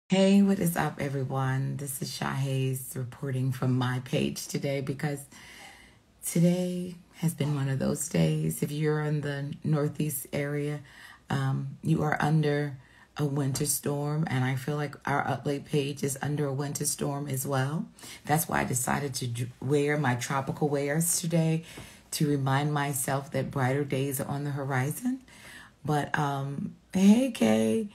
Hey, what is up, everyone? This is Shahay's reporting from my page today because today has been one of those days. If you're in the Northeast area, you are under a winter storm, and I feel like our update page is under a winter storm as well. That's why I decided to wear my tropical wears today to remind myself that brighter days are on the horizon. But hey, Kay.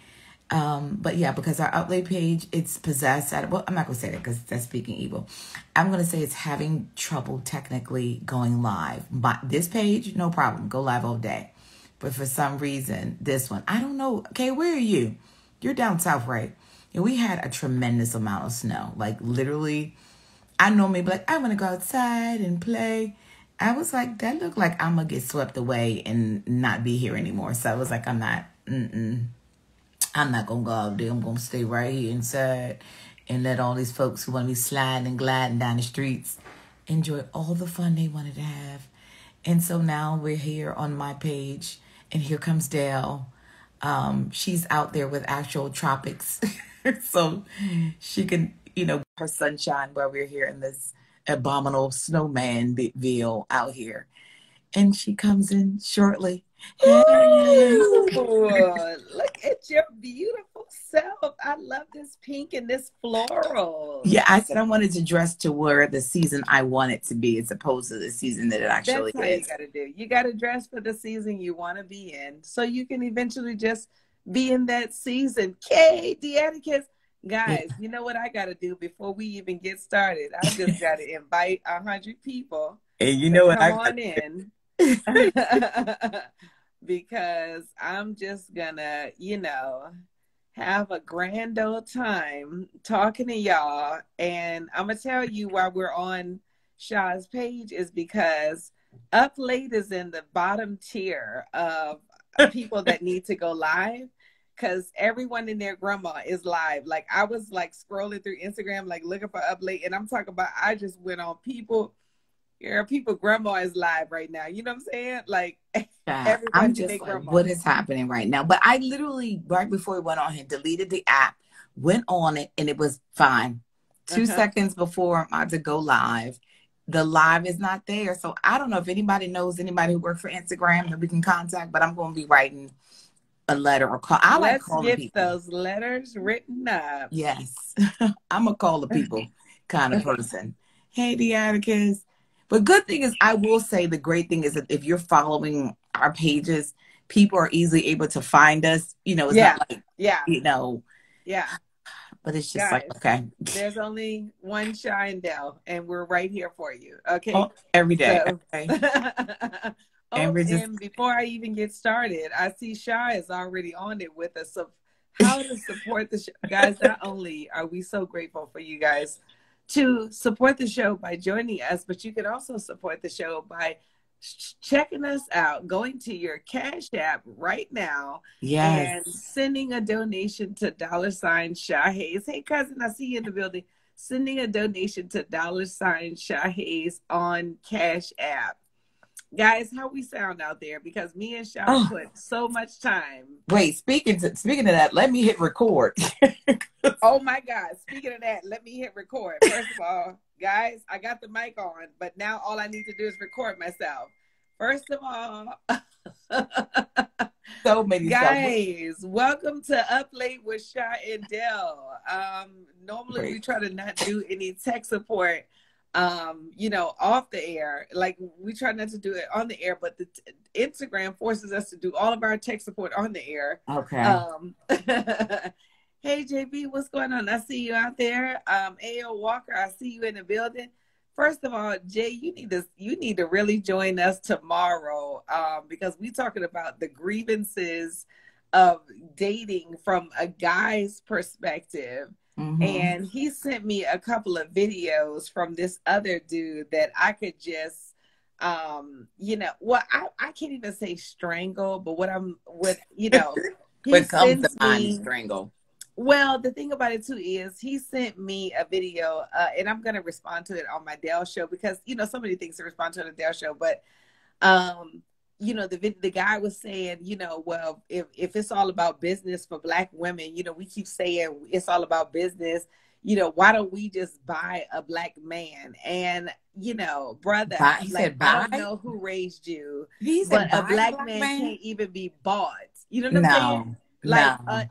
But yeah, because our outlay page, it's possessed. Well, I'm not gonna say that because that's speaking evil. I'm gonna say it's having trouble technically going live. But this page, no problem, go live all day. But for some reason, this one, I don't know. Okay, where are you? You're down south, right? And we had a tremendous amount of snow. Like literally, I normally be like, I want to go outside and play. I was like, that looked like I'm gonna get swept away and not be here anymore. So I was like, I'm not. I'm not going to go out there. I'm going to stay right here inside and let all these folks who want to be sliding and gliding down the streets enjoy all the fun they wanted to have. And so now we're here on my page, and here comes Dale. She's out there with actual tropics. So she can, her sunshine while we're here in this abominable snowmanville out here. And she comes in shortly. Hey! Ooh, look at your beautiful self. I love this pink and this floral. Yeah, I said I wanted to dress to where the season I want it to be as opposed to the season that it actually That's how you is. got to do. You got to dress for the season you want to be in so you can eventually just be in that season. Kay, Deaticus. Yeah. Guys, you know what I got to do before we even get started? I just got to invite 100 people And you to know what come I on got in. to Because I'm just gonna, have a grand old time talking to y'all. And I'm gonna tell you why we're on Shaw's page is because Up Late is in the bottom tier of people that need to go live because everyone and their grandma is live. Like I was like scrolling through Instagram, like looking for Up Late, and I'm talking about I just went on people grandma is live right now. You know what I'm saying? Like I'm everybody and just their like, grandma. what is happening right now? But I literally, right before we went on here, deleted the app, went on it, and it was fine. Two Uh-huh. seconds before I'm about to go live, the live is not there. So I don't know if anybody knows anybody who works for Instagram that we can contact, but I'm going to be writing a letter or call. I like Let's calling get people. those letters written up. Yes. I'm a call the people kind of person. Hey, Deaticus. But good thing is, I will say the great thing is that if you're following our pages, people are easily able to find us. It's not Yeah, like, yeah, you know, yeah. but it's just like, Guys, okay. there's only one Shinedown, and we're right here for you. Okay. Oh, every day. So, Okay. And oh, we're just, and before I even get started, I see Shy is already on it with us. So, how to support the show, guys? Not only are we so grateful for you guys to support the show by joining us, but you can also support the show by checking us out, going to your Cash App right now and yes. sending a donation to $ Shy Hayes. Hey, cousin, I see you in the building. Sending a donation to $ Shy Hayes on Cash App. Guys, how we sound out there? Because me and Shy Oh, put so much time. wait, speaking of that, let me hit record. Oh my God. Speaking of that, let me hit record. First of all, guys, I got the mic on, but now all I need to do is record myself. First of all, So many stuff. guys, welcome to Up Late with Sha and Dell. Normally we Great. try to not do any tech support, off the air. Like we try not to do it on the air, but the Instagram forces us to do all of our tech support on the air. Okay. Hey JB, what's going on? I see you out there. AO Walker, I see you in the building. First of all, Jay, you need to really join us tomorrow because we're talking about the grievances of dating from a guy's perspective. Mm-hmm. And he sent me a couple of videos from this other dude that I could just I can't even say strangle, but he What comes to sends mind is me. strangle. Well, the thing about it too is he sent me a video, and I'm gonna respond to it on my Dell show because so many things to respond to on the Dell show. But the guy was saying, well, if it's all about business for Black women, we keep saying it's all about business. Why don't we just buy a Black man? And, brother, He like, said I buy? don't know who raised you, He but said a buy Black Black man man? can't even be bought. You know what I'm saying? No, Like no.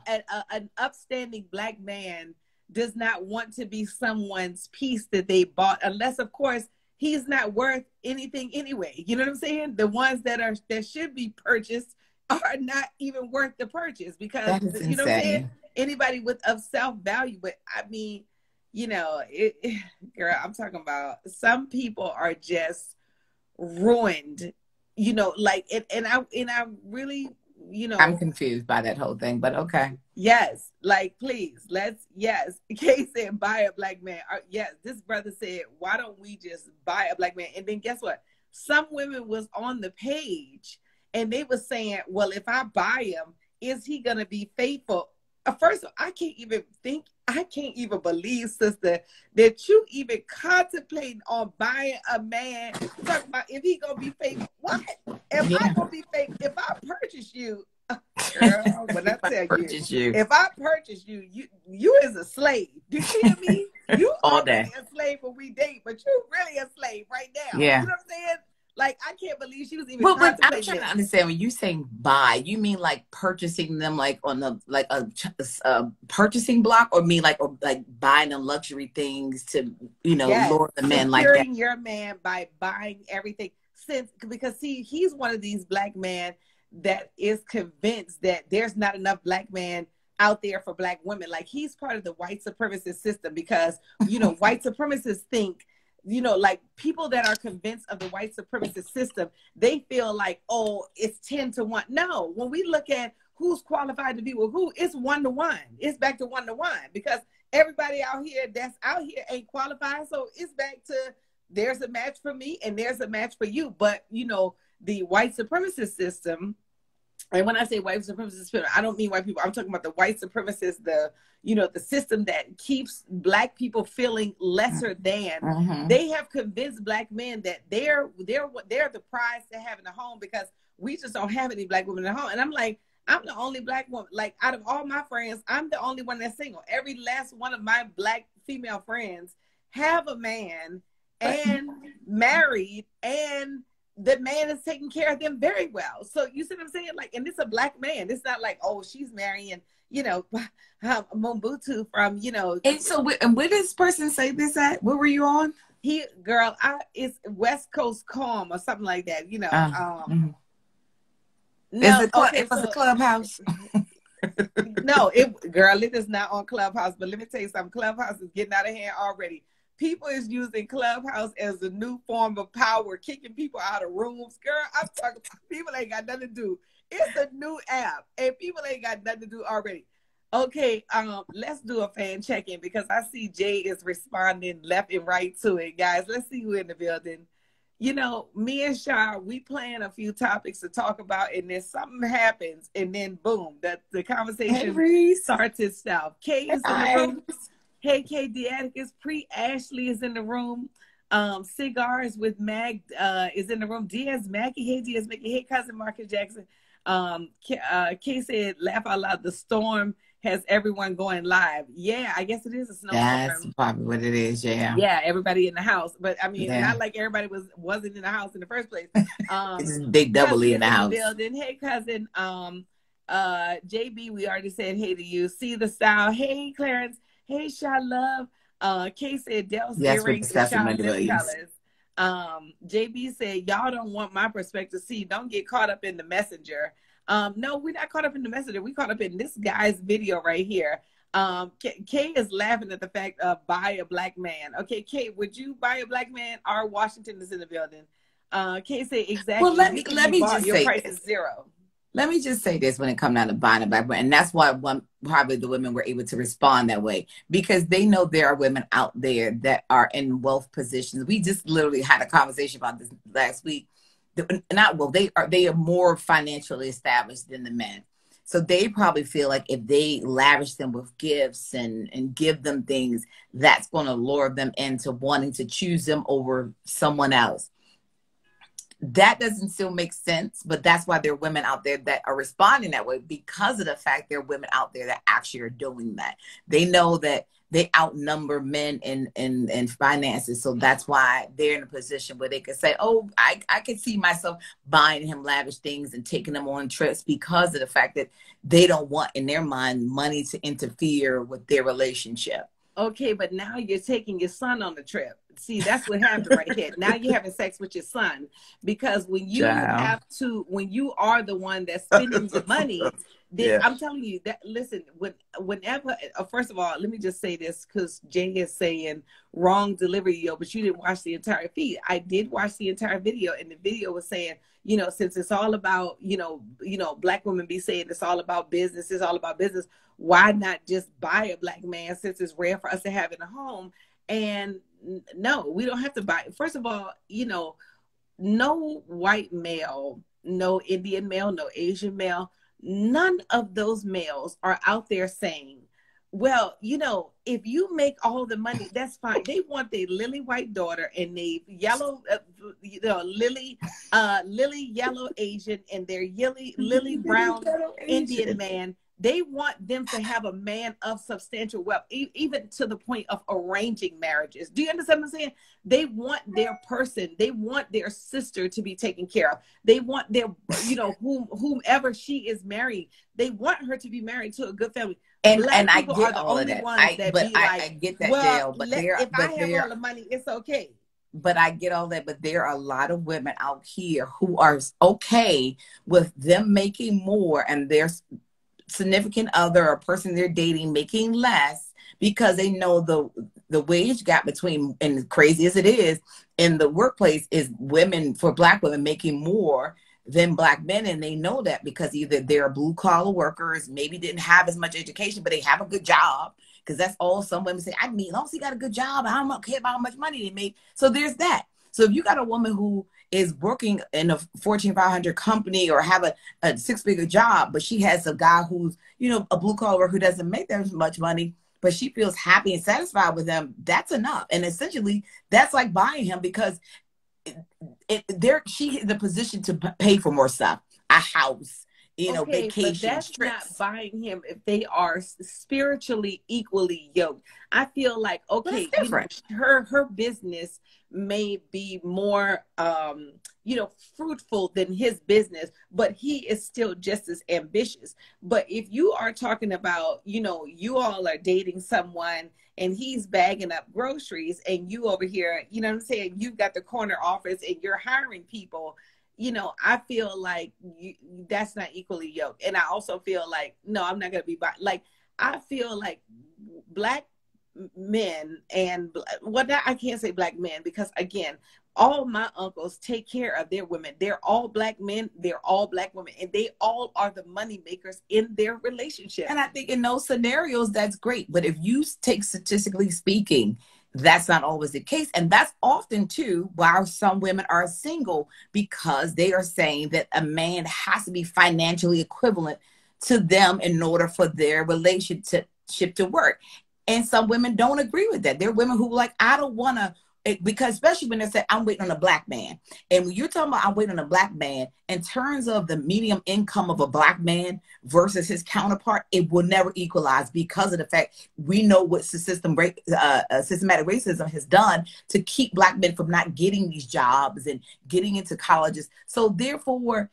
an upstanding Black man does not want to be someone's piece that they bought, unless, of course, he's not worth anything anyway. You know what I'm saying? The ones that should be purchased are not even worth the purchase, because That is you know what I'm saying? insane. Anybody of self-value. But I mean, girl, I'm talking about some people are just ruined, like, and I really, I'm confused by that whole thing, but okay. yes, like, please, yes. Kay said, buy a Black man. Yes, this brother said, why don't we just buy a Black man? And then guess what? Some women was on the page and they were saying, well, if I buy him, is he going to be faithful? First of all, I can't even believe, sister, that you even contemplating on buying a man. Talking about if he going to be faithful. What? Am I going to be faithful? If I purchase you, girl, when I tell you, if I purchase you, you is a slave. Do you hear me? You all already day a slave when we date, but you really a slave right now. Yeah. You know what I'm saying? Like, I can't believe she was even But I'm contemplating trying it. to understand, when you saying buy, you mean like purchasing them like on the a purchasing block, or mean like buying them luxury things to Yes, lure the men like that? securing your man by buying everything. Because see, he's one of these Black men that is convinced that there's not enough Black men out there for Black women. Like, he's part of the white supremacist system, because white supremacists think, like, people that are convinced of the white supremacist system, they feel like, oh, it's 10 to 1. No, when we look at who's qualified to be with who, it's 1 to 1. It's back to 1 to 1, because everybody out here that's out here ain't qualified. So it's back to, there's a match for me and there's a match for you. But the white supremacist system, and when I say white supremacist, I don't mean white people. I'm talking about the white supremacists, the system that keeps Black people feeling lesser than. Mm-hmm. They have convinced Black men that they're the prize to have in a home, because we just don't have any Black women in the home. And I'm like, I'm the only Black woman. Like, out of all my friends, I'm the only one that's single. Every last one of my Black female friends have a man and married, and the man is taking care of them very well. So you see what I'm saying? Like, and it's a Black man. It's not like, oh, she's marrying, Mobutu from, And so, and where does this person say this at? Where were you on? It's West Coast Calm or something like that. Mm-hmm. No, it was a Clubhouse. No, it is not on Clubhouse. But let me tell you something. Clubhouse is getting out of hand already. People is using Clubhouse as a new form of power, kicking people out of rooms. Girl, I'm talking about, people ain't got nothing to do. It's a new app, and people ain't got nothing to do already. Okay, let's do a fan check-in, because I see Jay is responding left and right to it. Guys, let's see who in the building. Me and Shar, we plan a few topics to talk about, and then something happens, and then boom, the conversation starts itself. Kay is in the room. Hey, Kay Deaticus. Ashley is in the room. Cigars with Mag is in the room. Diaz Mackey. Hey, Diaz Mackey. Hey, cousin Marcus Jackson. Kay said, laugh out loud, the storm has everyone going live. Yeah, I guess it is a snowstorm. That's probably what it is. Yeah. Yeah, everybody in the house. But I mean, not like everybody wasn't in the house in the first place. It's big doubly in the house. Building. Hey, cousin. JB, we already said hey to you. See the style. Hey, Clarence. Hey, Sha Love. Kay said Dell's earrings and Sha colors. JB said, y'all don't want my perspective. See, don't get caught up in the messenger. No, we're not caught up in the messenger. We caught up in this guy's video right here. Kay is laughing at the fact of buy a Black man. Okay, Kay, would you buy a Black man? R. Washington is in the building. Kay said, exactly. Well, let me just your say price this. Is zero. Let me just say this when it comes down to buying a Black man. And that's why probably the women were able to respond that way, because they know there are women out there that are in wealth positions. We just literally had a conversation about this last week. They are more financially established than the men. So they probably feel like if they lavish them with gifts and give them things, that's going to lure them into wanting to choose them over someone else. that doesn't still make sense, but that's why there are women out there that are responding that way, because of the fact there are women out there that actually are doing that. They know that they outnumber men in finances. So that's why they're in a position where they can say, oh, I can see myself buying him lavish things and taking him on trips, because of the fact that they don't want, in their mind, money to interfere with their relationship. Okay, but now you're taking your son on the trip. See, that's what happened right here. Now you're having sex with your son, because when you Child. when you are the one that's spending the money, then Yeah. I'm telling you that, listen, whenever, first of all, let me just say this, because Jay is saying wrong delivery, yo, but you didn't watch the entire feed. I did watch the entire video, and the video was saying, you know, since it's all about, Black women be saying it's all about business, it's all about business, why not just buy a Black man, since it's rare for us to have in a home? And no, we don't have to buy. First of all, no white male, no Indian male, no Asian male, none of those males are out there saying, well, if you make all the money, that's fine. They want their lily white daughter and they yellow, lily yellow Asian and their lily brown Indian man. They want them to have a man of substantial wealth, even to the point of arranging marriages. Do you understand what I'm saying? They want their person, they want their sister to be taken care of. They want their, whomever she is married, they want her to be married to a good family. And Black I people get are the all of only that. ones that be like, I get that, well, Dale. But if I have all the money, it's okay. But I get all that. But there are a lot of women out here who are okay with them making more and their significant other or person they're dating making less, because they know the wage gap between, and crazy as it is, in the workplace is women, for Black women, making more than Black men. And they know that because either they're blue collar workers, maybe didn't have as much education, but they have a good job. Because that's all some women say. I mean, as long as he got a good job, I don't care about how much money they make. So there's that. So if you got a woman who is working in a Fortune 500 company or have a six-figure job, but she has a guy who's, a blue collar worker who doesn't make that much money, but she feels happy and satisfied with him, that's enough. And essentially, that's like buying him, because she's in the position to pay for more stuff, a house, Okay, vacations, but that's trips. not buying him if they are spiritually equally yoked. I feel like, okay, her business may be more fruitful than his business, but he is still just as ambitious. But if you are talking about, you all are dating someone and he's bagging up groceries and you over here, you know what I'm saying, you've got the corner office and you're hiring people, I feel like that's not equally yoked. And I also feel like, no, I'm not going to be like, I feel like Black men and I can't say Black men, because again, all my uncles take care of their women. They're all Black men. They're all Black women, and they all are the money makers in their relationship. And I think in those scenarios, that's great. But if you take, statistically speaking, that's not always the case. And that's often too why some women are single, because they are saying that a man has to be financially equivalent to them in order for their relationship to work. And some women don't agree with that. There are women who are like, I don't want to, because especially when they say, I'm waiting on a Black man. And when you're talking about I'm waiting on a Black man, in terms of the medium income of a Black man versus his counterpart, it will never equalize, because of the fact we know what systematic racism has done to keep Black men from not getting these jobs and getting into colleges. So therefore,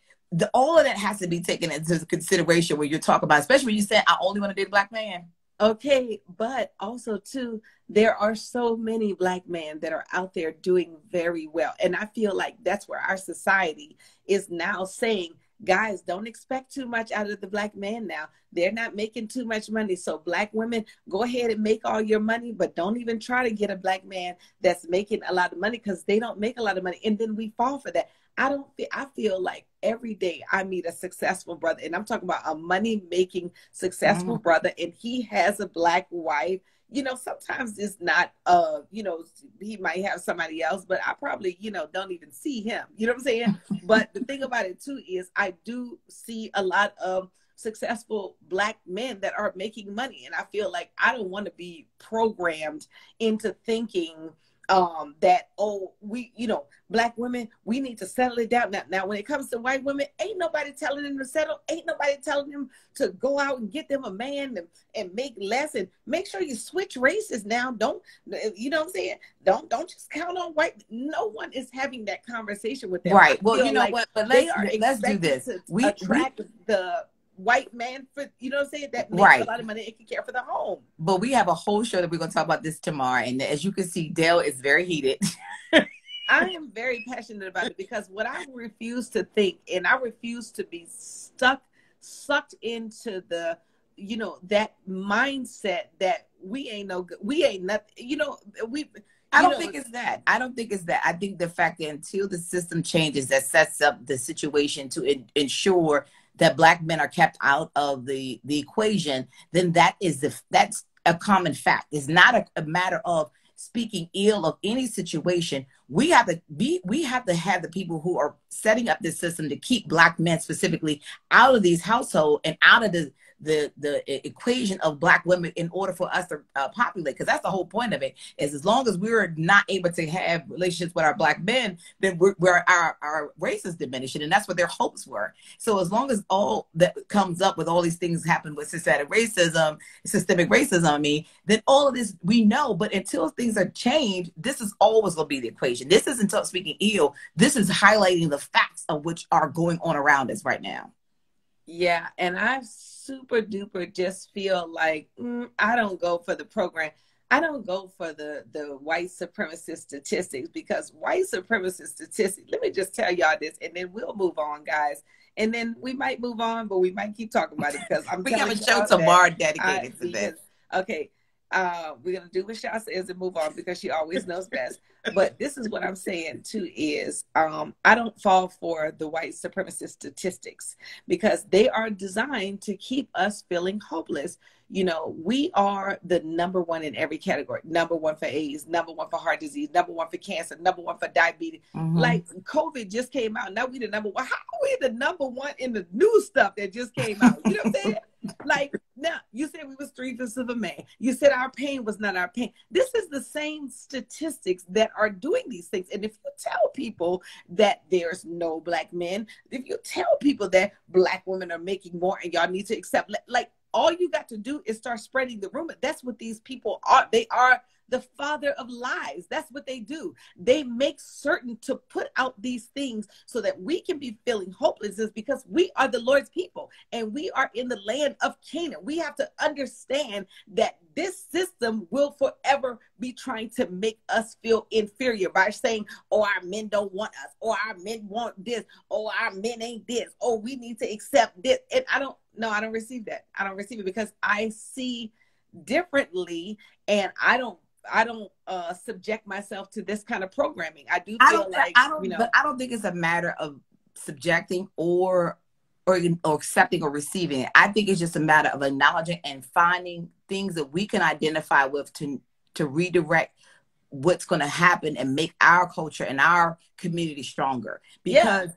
all of that has to be taken into consideration when you're talking about, especially when you say, I only want to date a Black man. Okay, but also too, there are so many Black men that are out there doing very well. And I feel like that's where our society is now saying, guys, don't expect too much out of the Black man now. They're not making too much money. So Black women, go ahead and make all your money, but don't even try to get a Black man that's making a lot of money, because they don't make a lot of money. And then we fall for that. I feel like every day I meet a successful brother, and I'm talking about a money-making successful brother, and he has a Black wife. Sometimes it's not, he might have somebody else, but I probably, don't even see him. You know what I'm saying? But the thing about it too is I do see a lot of successful Black men that are making money. And I feel like I don't want to be programmed into thinking, that, oh, we, you know, black women, we need to settle it down. Now when it comes to white women, ain't nobody telling them to settle, ain't nobody telling them to go out and get them a man and make less, and make sure you switch races now. Don't, you know what I'm saying? Don't just count on white. No one is having that conversation with them. Right. Well, you know like what? But let's do this. To attract the white man for, you know what I'm saying, that makes right. a lot of money and can care for the home. But we have a whole show that we're going to talk about this tomorrow. And as you can see, Dale is very heated. I am very passionate about it because what I refuse to think, and I refuse to be sucked into the, you know, that mindset that we ain't no good, we ain't nothing, you know, I don't think it's that. I don't think it's that. I think the fact that until the system changes, that sets up the situation to ensure that black men are kept out of the equation, then that's a common fact. It's not a matter of speaking ill of any situation. We have to have the people who are setting up this system to keep black men specifically out of these households and out of the equation of black women in order for us to populate. Because that's the whole point of it, is as long as we're not able to have relationships with our black men, then our race is diminishing. And that's what their hopes were. So as long as all that comes up with all these things happen with systemic racism, I mean, then all of this we know. But until things are changed, this is always going to be the equation. This isn't speaking ill. This is highlighting the facts of which are going on around us right now. Yeah, and I super duper just feel like I don't go for the program. I don't go for the white supremacist statistics, because white supremacist statistics, let me just tell y'all this, and then we'll move on, guys. And then we might move on, but we might keep talking about it, because we have a show tomorrow dedicated to this. Okay. We're going to do what Sha says and move on, because she always knows best. But this is what I'm saying too is I don't fall for the white supremacist statistics, because they are designed to keep us feeling hopeless. You know, we are the number one in every category. Number one for AIDS, number one for heart disease, number one for cancer, number one for diabetes. Mm-hmm. Like COVID just came out. Now we the number one. How are we the number one in the new stuff that just came out? You know what I'm saying? Like, now you said we was 3/5 of a man. You said our pain was not our pain. This is the same statistics that are doing these things. And if you tell people that there's no black men, if you tell people that black women are making more and y'all need to accept, like, all you got to do is start spreading the rumor. That's what these people are. They are the father of lies. That's what they do. They make certain to put out these things so that we can be feeling hopelessness, because we are the Lord's people and we are in the land of Canaan. We have to understand that this system will forever be trying to make us feel inferior by saying, oh, our men don't want us, or our men want this, or our men ain't this, or we need to accept this. And I don't receive that. I don't receive it, because I see differently, and I don't subject myself to this kind of programming. I do feel but I don't think it's a matter of subjecting or accepting or receiving it. I think it's just a matter of acknowledging and finding things that we can identify with to redirect what's going to happen and make our culture and our community stronger. Because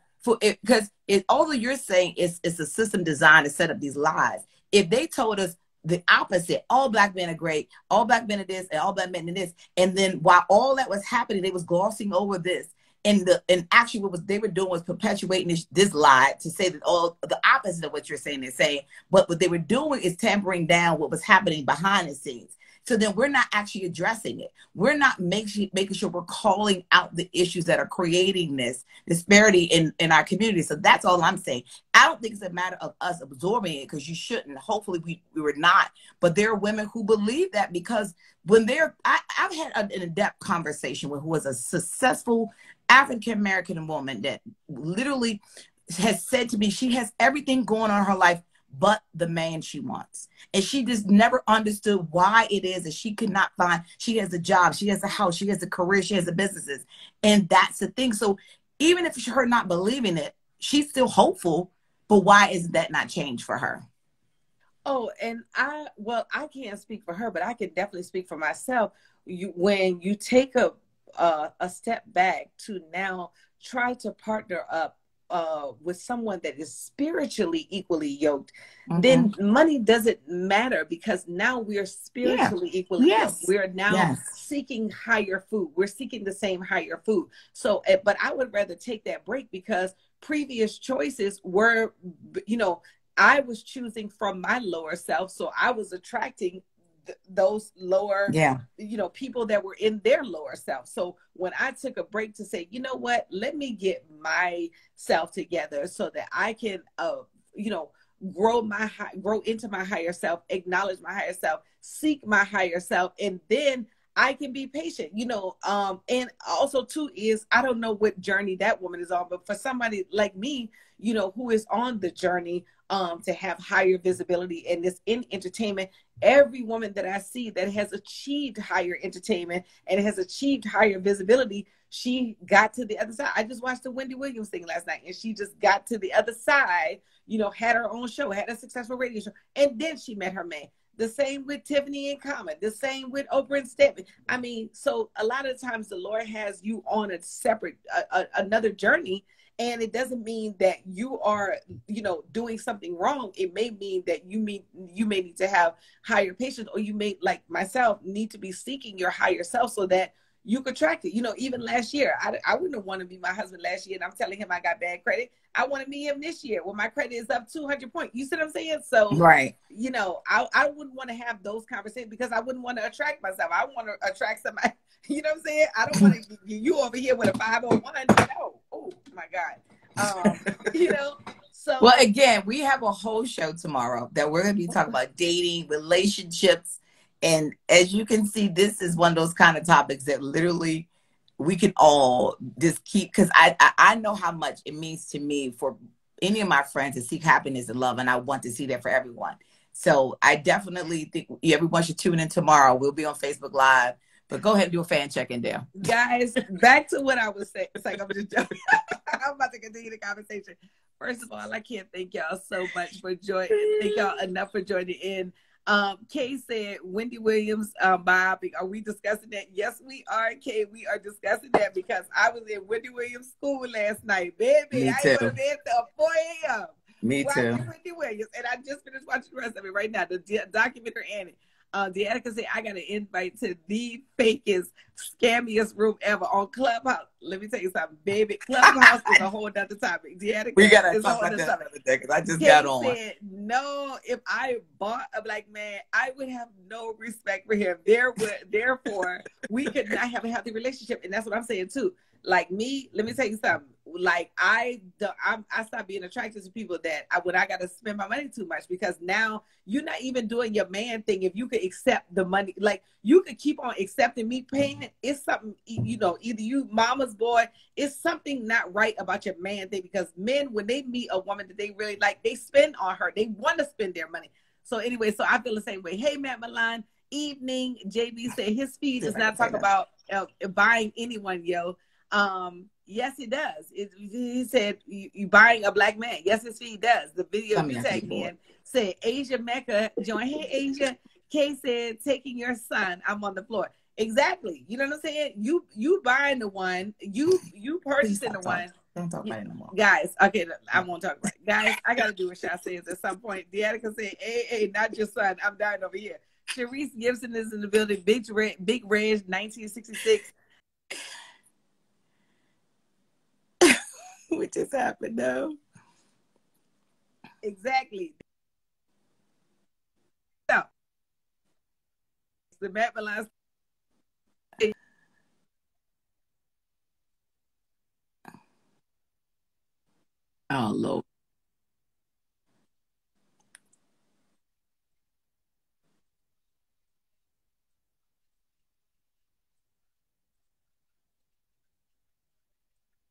although you're saying it's a system designed to set up these lies, if they told us the opposite, all black men are great, all black men are this, and all black men are this, and then while all that was happening, they was glossing over this, and actually what they were doing was perpetuating this lie to say that all the opposite of what you're saying they're saying. But what they were doing is tampering down what was happening behind the scenes. So then we're not actually addressing it. We're not making sure we're calling out the issues that are creating this disparity in our community. So that's all I'm saying. I don't think it's a matter of us absorbing it, because you shouldn't. Hopefully we were not. But there are women who believe that, because when I've had an in-depth conversation with who was a successful African-American woman that literally has said to me she has everything going on in her life but the man she wants. And she just never understood why it is that she could not find. She has a job, she has a house, she has a career, she has a businesses. And that's the thing. So even if her not believing it, she's still hopeful. But why is that not changed for her? Oh, and I can't speak for her, but I can definitely speak for myself. When you take a step back to now try to partner up with someone that is spiritually equally yoked, then money doesn't matter, because now we are spiritually equally yoked. We are now seeking higher food. We're seeking the same higher food. So, but I would rather take that break because previous choices were, you know, I was choosing from my lower self. So I was attracting those lower, you know, people that were in their lower self. So when I took a break to say, you know what, let me get myself together so that I can, you know, grow into my higher self, acknowledge my higher self, seek my higher self, and then I can be patient, you know. And also too is, I don't know what journey that woman is on, but for somebody like me, you know, who is on the journey to have higher visibility and this in entertainment, every woman that I see that has achieved higher entertainment and has achieved higher visibility, she got to the other side. I just watched the Wendy Williams thing last night, and she just got to the other side, you know, had her own show, had a successful radio show, and then she met her man. The same with Tiffany and Common, the same with Oprah and Stephen. I mean, so a lot of times the Lord has you on a separate, another journey. And it doesn't mean that you are, you know, doing something wrong. It may mean that you may need to have higher patience, or you may, like myself, need to be seeking your higher self so that you could track it. You know, even last year, I wouldn't have wanted to be my husband last year, and I'm telling him I got bad credit. I want to meet him this year when my credit is up 200 points. You see what I'm saying? So, right. You know, I wouldn't want to have those conversations because I wouldn't want to attract myself. I want to attract somebody. You know what I'm saying? I don't want to get you over here with a 501. No. Oh my God. You know, so. Well, again, we have a whole show tomorrow that we're going to be talking about dating, relationships. And as you can see, this is one of those kind of topics that literally we can all just keep, because I know how much it means to me for any of my friends to seek happiness and love. And I want to see that for everyone. So I definitely think everyone should tune in tomorrow. We'll be on Facebook Live. But go ahead and do a fan check-in there. Guys, back to what I was saying. It's like I'm just joking. I'm about to continue the conversation. First of all, I can't thank y'all so much for joining. Thank y'all enough for joining in. Kay said, Wendy Williams biopic. Are we discussing that? Yes, we are, Kay. We are discussing that because I was in Wendy Williams school last night. Baby, I went to bed till 4 a.m. Me too. Wendy Williams. And I just finished watching the rest of it right now. The documentary Annie. Deanna say, I got an invite to the fakest, scammiest room ever on Clubhouse. Let me tell you something, baby. Clubhouse is a whole other topic. Deanna, we got to talk about that another day because I just got on. Said, no, if I bought a black man, I would have no respect for him. Therefore, we could not have a healthy relationship. And that's what I'm saying too. Like me, let me tell you something. Like I stopped being attracted to people that when I got to spend my money too much, because now you're not even doing your man thing. If you could accept the money, like you could keep on accepting me paying it. It's something, you know, either you mama's boy, it's something not right about your man thing, because men, when they meet a woman that they really like, they spend on her. They want to spend their money. So anyway, so I feel the same way. Hey, Matt Milan, evening. JB said his feed does not talk about buying anyone, yo. Yes, it does. He said, you buying a black man. Yes, his feed does. The video you tagged me in said, Asia Mecca join. Hey, Asia. Kay said, taking your son. I'm on the floor. Exactly. You know what I'm saying? You buying the one. You purchasing the one. Don't talk about it no more. Guys, okay, I won't talk about it. Guys, I got to do what Sha says at some point. Deanna said, hey, not your son. I'm dying over here. Sharice Gibson is in the building. Big Red, 1966. What just happened, though? Exactly. So, the Matt Milan. Oh, Lord.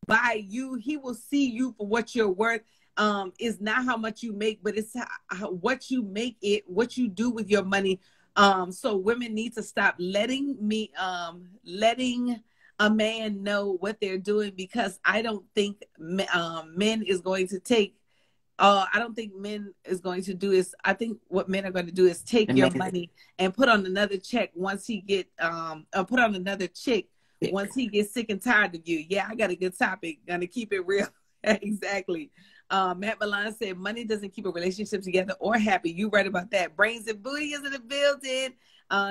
By you, he will see you for what you're worth. Is not how much you make, but it's what you make it, what you do with your money. So women need to stop letting a man know what they're doing, because I don't think men is going to take. I don't think men is going to do is. I think what men are going to do is take your money and put on another check once he get put on another chick once he gets sick and tired of you. Yeah, I got a good topic. Gonna keep it real. Exactly. Matt Milan said, money doesn't keep a relationship together or happy. You right about that. Brains and Booty is in the building.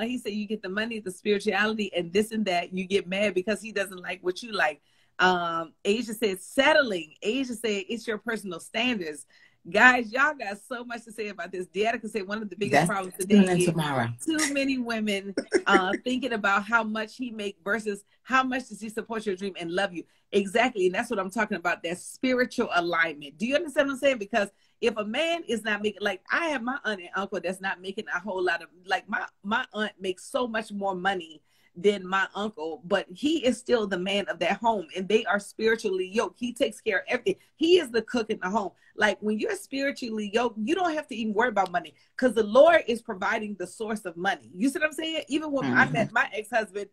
He said you get the money, the spirituality, and this and that. You get mad because he doesn't like what you like. Asia said settling. Asia said it's your personal standards. Guys, y'all got so much to say about this. Deanna said one of the biggest problems today is too many women thinking about how much he make versus how much does he support your dream and love you. Exactly. And that's what I'm talking about, that spiritual alignment. Do you understand what I'm saying? Because if a man is not making, like I have my aunt and uncle that's not making a whole lot of, like my aunt makes so much more money than my uncle, but he is still the man of that home, and they are spiritually yoked. He takes care of everything. He is the cook in the home. Like when you're spiritually yoked, you don't have to even worry about money because the Lord is providing the source of money. You see what I'm saying? Even when I met my ex-husband,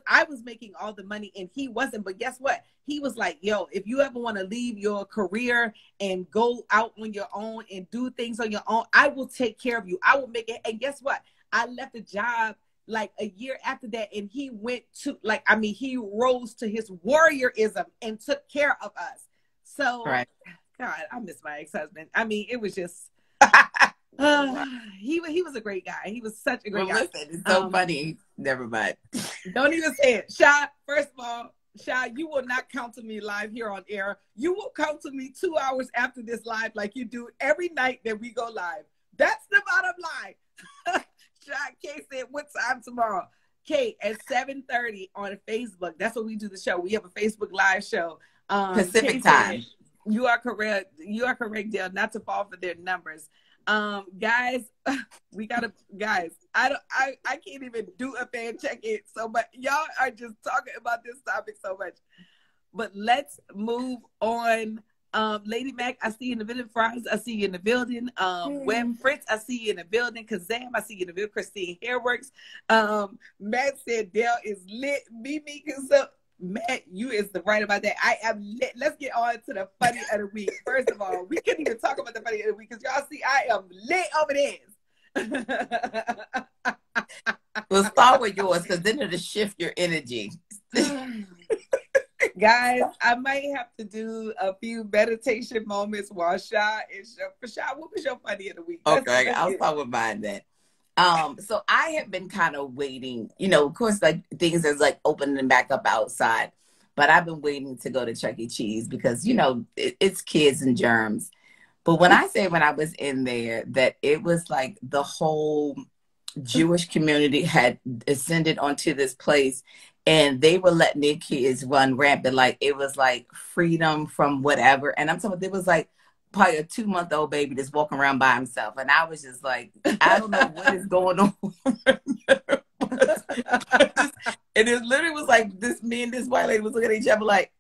I was making all the money and he wasn't. But guess what? He was like, yo, if you ever want to leave your career and go out on your own and do things on your own, I will take care of you. I will make it. And guess what? I left a job like a year after that, and he went to, like, I mean, he rose to his warriorism and took care of us. So, right. God, I miss my ex-husband. I mean, it was just, he was a great guy. He was such a great guy. Listen, it's so funny. Never mind. Don't even say it. Sha, first of all, Sha, you will not counsel me live here on air. You will counsel me 2 hours after this live like you do every night that we go live. That's the bottom line. Kay said, what time tomorrow? Kay, at 7:30 on Facebook. That's what we do the show. We have a Facebook live show. Pacific time. You are correct. You are correct, Dale, not to fall for their numbers. Guys, I can't even do a fan check-in. So, but y'all are just talking about this topic so much. But let's move on. Lady Mac, I see you in the building. Fries, I see you in the building. Web Fritz, I see you in the building. Kazam, I see you in the building. Christine Hairworks. Matt said Dale is lit. Mimi, Matt, you is right about that. I am lit. Let's get on to the funny of the week. First of all, we couldn't even talk about the funny of the week because y'all see I am lit over this. We'll start with yours because then it'll shift your energy. Guys, I might have to do a few meditation moments while Sha is for Sha. What was your funny of the week? Okay, I'll start with mine then. So I have been kind of waiting, of course, like things is like opening back up outside, but I've been waiting to go to Chuck E. Cheese because, it's kids and germs. But when I was in there, that it was like the whole Jewish community had ascended onto this place and they were letting their kids run rampant. Like it was like freedom from whatever. And I'm talking about, it was like probably a 2-month-old baby that's walking around by himself. And I was just like, I don't know what is going on. And it literally was like me and this white lady was looking at each other like,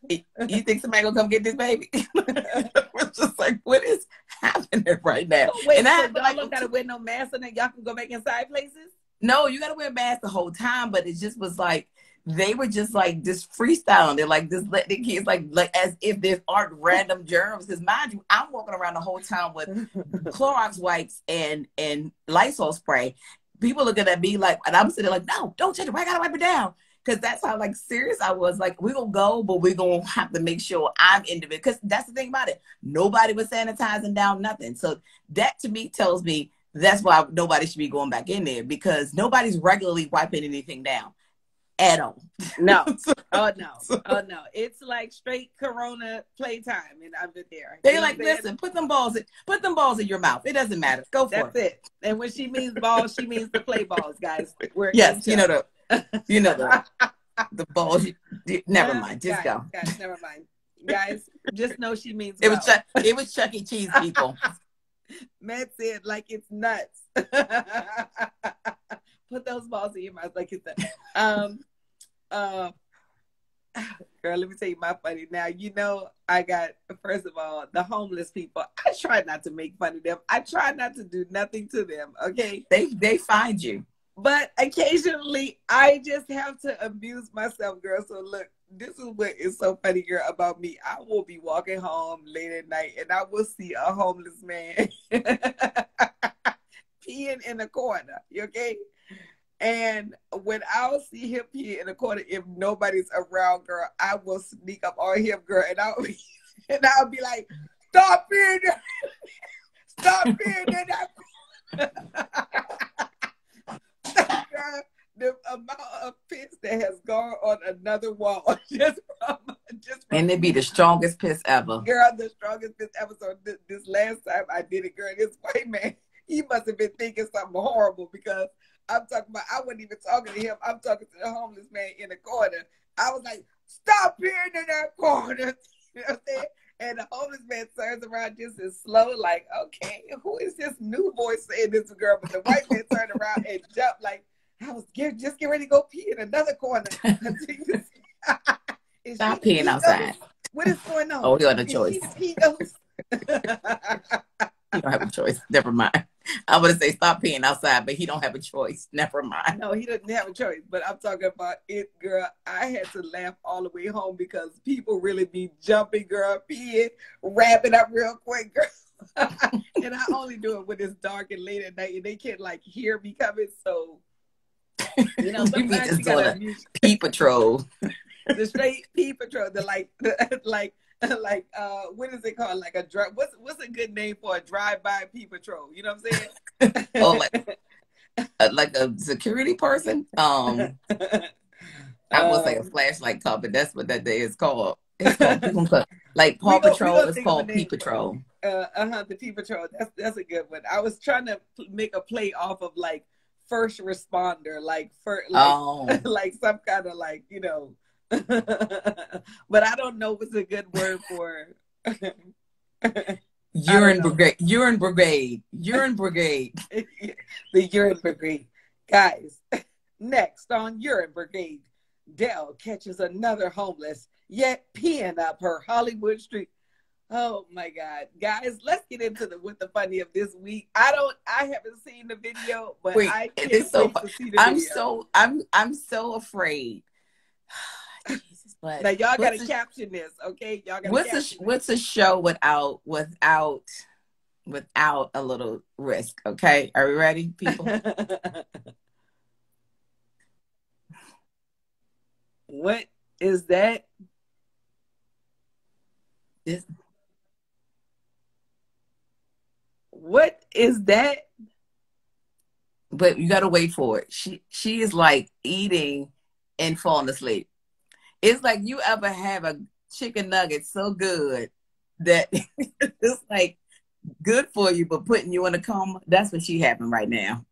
you think somebody gonna come get this baby? We're just like, what is happening right now? Wait, and so y'all don't gotta wear no mask and then y'all can go back inside places? No, you gotta wear a mask the whole time, but it just was like they were just like just freestyling. They're like just let the kids like as if there aren't random germs. Because mind you, I'm walking around the whole time with Clorox wipes and Lysol spray. People looking at me like, and I'm sitting like, no, don't touch it. I gotta wipe it down. Because that's how like serious I was. Like, we're gonna go, but we're gonna have to make sure I'm into it. Because that's the thing about it. Nobody was sanitizing down nothing. So that to me tells me that's why nobody should be going back in there, because nobody's regularly wiping anything down at all. No. Oh no. It's like straight Corona playtime, and I've been there. They're like, listen, put them balls in your mouth. It doesn't matter. Go for it. That's it. And when she means balls, she means the play balls, guys. Yes, the balls. Never mind. Just go. Guys, never mind. Guys, just know she means it was Chuck E. Cheese, people. Matt said like it's nuts. Put those balls in your mouth like it's nuts. Girl, let me tell you my funny. Now, I got, first of all, the homeless people. I try not to make fun of them. I try not to do nothing to them, okay? They find you. But occasionally, I just have to amuse myself, girl. So look, this is what is so funny, girl, about me. I will be walking home late at night, and I will see a homeless man peeing in the corner, okay? And when I'll see him pee in the corner, if nobody's around, girl, I will sneak up on him, girl, and I'll be like, stop peeing there. Stop peeing in that corner. girl, the amount of piss that has gone on another wall just from And it'd be the strongest piss ever. girl, the strongest piss ever. So this last time I did it, girl, this white man, he must have been thinking something horrible because I'm talking about, I wasn't even talking to him. I'm talking to the homeless man in the corner. I was like, stop peeing in that corner. You know what I'm saying? And the homeless man turns around just as slow, like, okay, who is this new voice saying this to girl? But the white man turned around and jumped like, I was just get ready to go pee in another corner. Stop peeing outside. What is going on? Oh, you got a choice. He goes. He don't have a choice. Never mind. I would say stop peeing outside, but he don't have a choice. Never mind. No, he doesn't have a choice. But I'm talking about it, girl. I had to laugh all the way home because people really be jumping, girl, peeing, wrapping up real quick, girl. And I only do it when it's dark and late at night, and they can't like hear me coming. So, you know, You be sometimes just you doing gotta a pee patrol. the straight pee patrol, what is it called? Like a drive. What's a good name for a drive-by pee patrol? You know what I'm saying? Oh, like a security person. I would say a flashlight cop, but that's what that day is called. It's called like Paw Patrol. It's called Pee Patrol. The Pee Patrol. That's a good one. I was trying to make a play off of like first responder, like some kind of like, you know. But I don't know what's a good word for urine brigade. Urine brigade. Urine brigade. The urine brigade. Guys, next on Urine Brigade, Dell catches another homeless yet peeing up her Hollywood street. Oh my God. Guys, let's get into what the funny of this week. I haven't seen the video, but I can't wait to see the video. I'm so afraid. Jesus, but now y'all gotta caption this, okay? Y'all gotta what's a show without a little risk, okay? Are we ready, people? What is that? What is that? But you gotta wait for it. She is like eating and falling asleep. It's like you ever have a chicken nugget so good that it's like good for you, but putting you in a coma. That's what she having right now.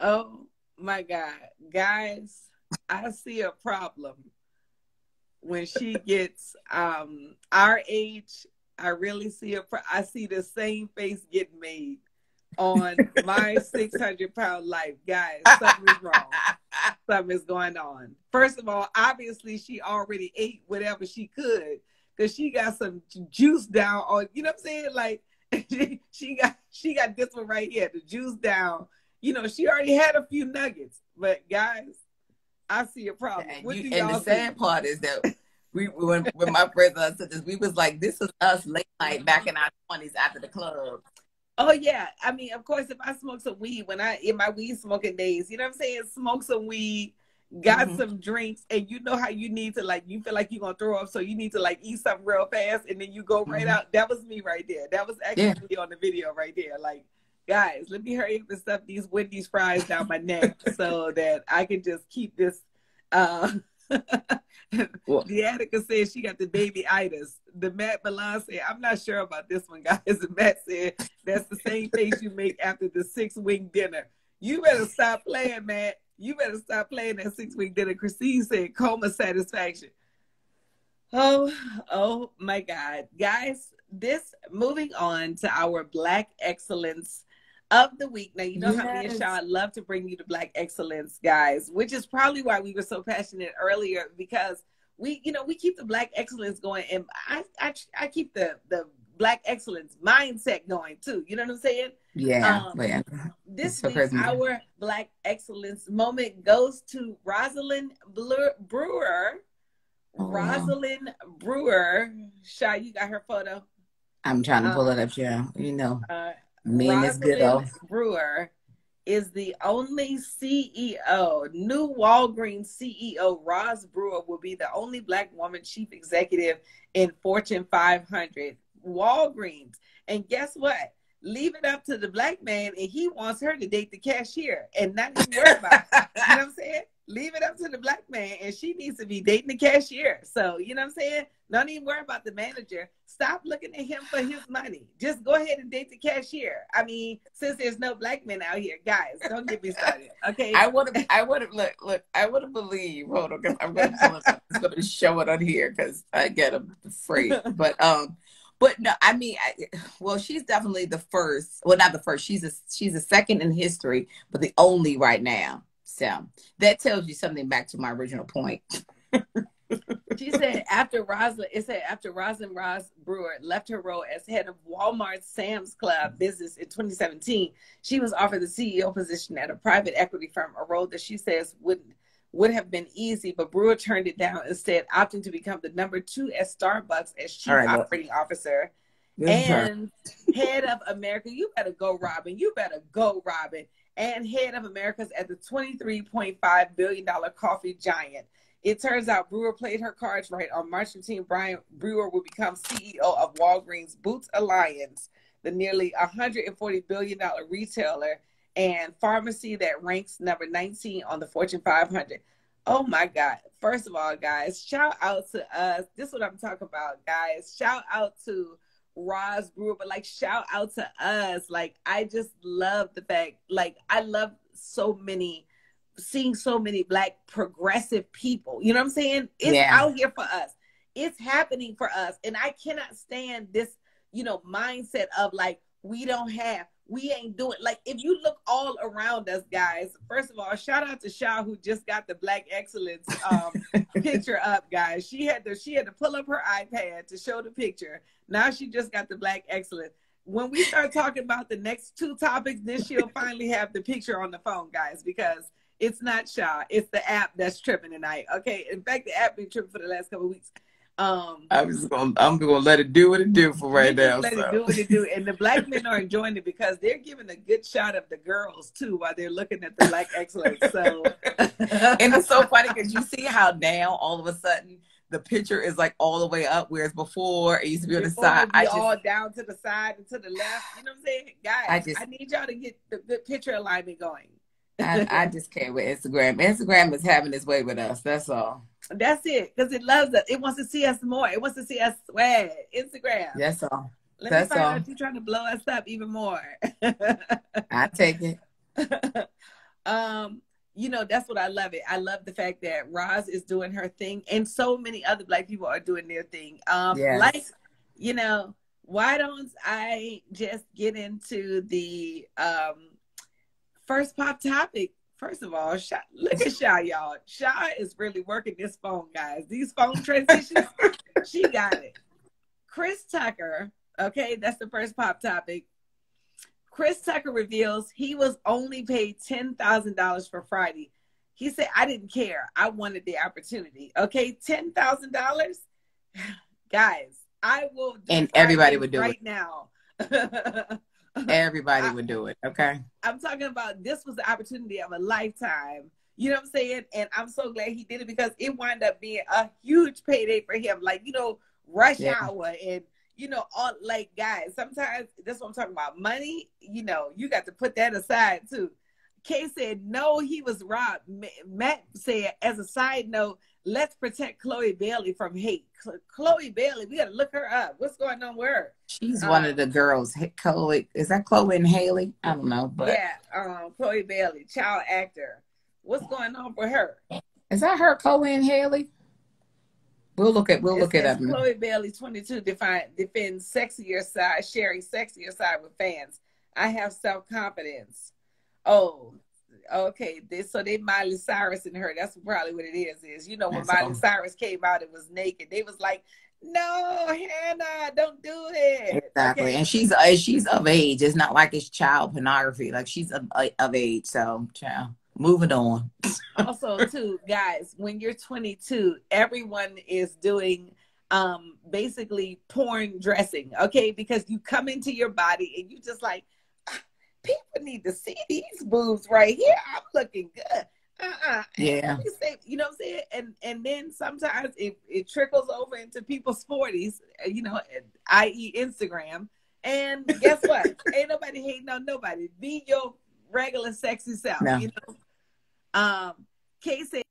Oh my God. Guys, I see a problem when she gets our age. I really see I see the same face getting made on my 600-pound life. Guys, something is wrong. Something is going on. First of all, obviously she already ate whatever she could because she got some juice down on, you know what I'm saying? Like she got this one right here, the juice down. You know, she already had a few nuggets. But guys, I see a problem. And the sad part is that when my friends and I said this, we was like, this is us late night back in our 20s after the club. Oh yeah. I mean, of course, if I smoke some weed in my weed smoking days, you know what I'm saying? Smoke some weed, got some drinks, and you know how you need to, like, you feel like you're gonna throw up, so you need to like eat something real fast and then you go right out. That was me right there. That was actually on the video right there. Like, guys, let me hurry up and stuff these Wendy's fries down my neck so that I can just keep this the Attica said she got the baby itis. The Matt Milan said, I'm not sure about this one, guys. And Matt said, that's the same face you make after the 6-wing dinner. You better stop playing, Matt. You better stop playing that 6-wing dinner. Christine said, coma satisfaction. Oh my God. Guys, moving on to our Black Excellence of the week. Now, you know how me and Sean love to bring you to Black Excellence, guys, which is probably why we were so passionate earlier, because we keep the Black Excellence going, and I keep the Black Excellence mindset going too. You know what I'm saying? Yeah. This week, our Black Excellence moment goes to Rosalind Brewer. Oh, Rosalind Brewer. Shy, you got her photo? I'm trying to pull it up, yeah. You know. Rosalind Brewer is the only CEO. New Walgreens CEO Roz Brewer will be the only Black woman chief executive in Fortune 500. Walgreens. And guess what? leave it up to the black man, and he wants her to date the cashier and not even worry about it. You know what I'm saying? Leave it up to the black man, and she needs to be dating the cashier. So, you know what I'm saying? Don't even worry about the manager. Stop looking at him for his money. Just go ahead and date the cashier. I mean, since there's no black men out here, guys, don't get me started. Okay. I would have believed. Hold on, I'm going to show it on here because I get afraid. But no, I mean, well, she's definitely the first. Well, not the first. She's a second in history, but the only right now. So that tells you something back to my original point. She said after Rosalind Ross Brewer left her role as head of Walmart's Sam's Club business in 2017, she was offered the CEO position at a private equity firm, a role that she says would have been easy, but Brewer turned it down, instead opting to become the number 2 at Starbucks as chief operating officer and head of America. You better go, Robin. You better go, Robin. And head of Americas at the $23.5 billion coffee giant. It turns out Brewer played her cards right. On March 15, Brian Brewer will become CEO of Walgreens Boots Alliance, the nearly $140 billion retailer and pharmacy that ranks number 19 on the Fortune 500. Oh my God. First of all, guys, shout out to us. This is what I'm talking about, guys. Shout out to Roz Brewer, but like shout out to us. Like, I just love the fact, like, I love seeing so many Black progressive people. You know what I'm saying? It's out here for us. It's happening for us. And I cannot stand this, mindset of like, we ain't doing, like, if you look all around us, guys, first of all, shout out to Shaw, who just got the Black Excellence picture up, guys. She had to pull up her iPad to show the picture. Now she just got the Black Excellence. When we start talking about the next 2 topics, then she'll finally have the picture on the phone, guys, because it's not Shaw. It's the app that's tripping tonight. Okay. In fact, the app been tripping for the last couple of weeks. I'm gonna let it do what it do for right now. Let it do what it do. And the Black men are enjoying it because they're giving a good shot of the girls too while they're looking at the Black Excellence. So and it's so funny because you see how now all of a sudden the picture is like all the way up, whereas before it used to be on the side. All down to the side and to the left. You know what I'm saying? Guys, I need y'all to get the good picture alignment going. I just can't with Instagram. Instagram is having its way with us. That's all. That's it. Because it loves us. It wants to see us more. It wants to see us swag. Instagram. That's all. Let me find out if you're trying to blow us up even more. I take it. That's what I love it. I love the fact that Roz is doing her thing and so many other Black people are doing their thing. Like, why don't I just get into the first pop topic? First of all, look at Sha, y'all. Sha is really working this phone, guys. These phone transitions, she got it. Chris Tucker, okay, that's the first pop topic. Chris Tucker reveals he was only paid $10,000 for Friday. He said, I didn't care. I wanted the opportunity. Okay, $10,000? Guys, I will do and everybody would do right it now. Everybody would do it, okay? I'm talking about this was the opportunity of a lifetime. You know what I'm saying? And I'm so glad he did it because it wound up being a huge payday for him. Like, rush hour and, all, like, guys, sometimes that's what I'm talking about. Money, you got to put that aside too. Kay said, no, he was robbed. Matt said, as a side note, let's protect Chloe Bailey from hate. Chloe Bailey, we got to look her up. What's going on with her? She's one of the girls. Chloe, is that Chloe and Haley? I don't know. But yeah, Chloe Bailey, child actor. What's going on with her? Is that her, Chloe and Haley? We'll look it up. Chloe Bailey, 22, defends sexier side, sharing sexier side with fans. I have self-confidence. Oh, okay. So they Miley Cyrus and her. That's probably what it is. When Miley Cyrus came out, it was naked. They was like, no, Hannah, don't do it. Exactly. Okay. And she's of age. It's not like it's child pornography. Like, she's of age. So, child. Moving on. Also, too, guys, when you're 22, everyone is doing basically porn dressing, okay? Because you come into your body and you just like, people need to see these boobs right here. I'm looking good. Yeah. You know what I'm saying? And then sometimes it trickles over into people's 40s, i.e. Instagram. And guess what? Ain't nobody hating on nobody. Be your regular sexy self, No. you know. Kay said,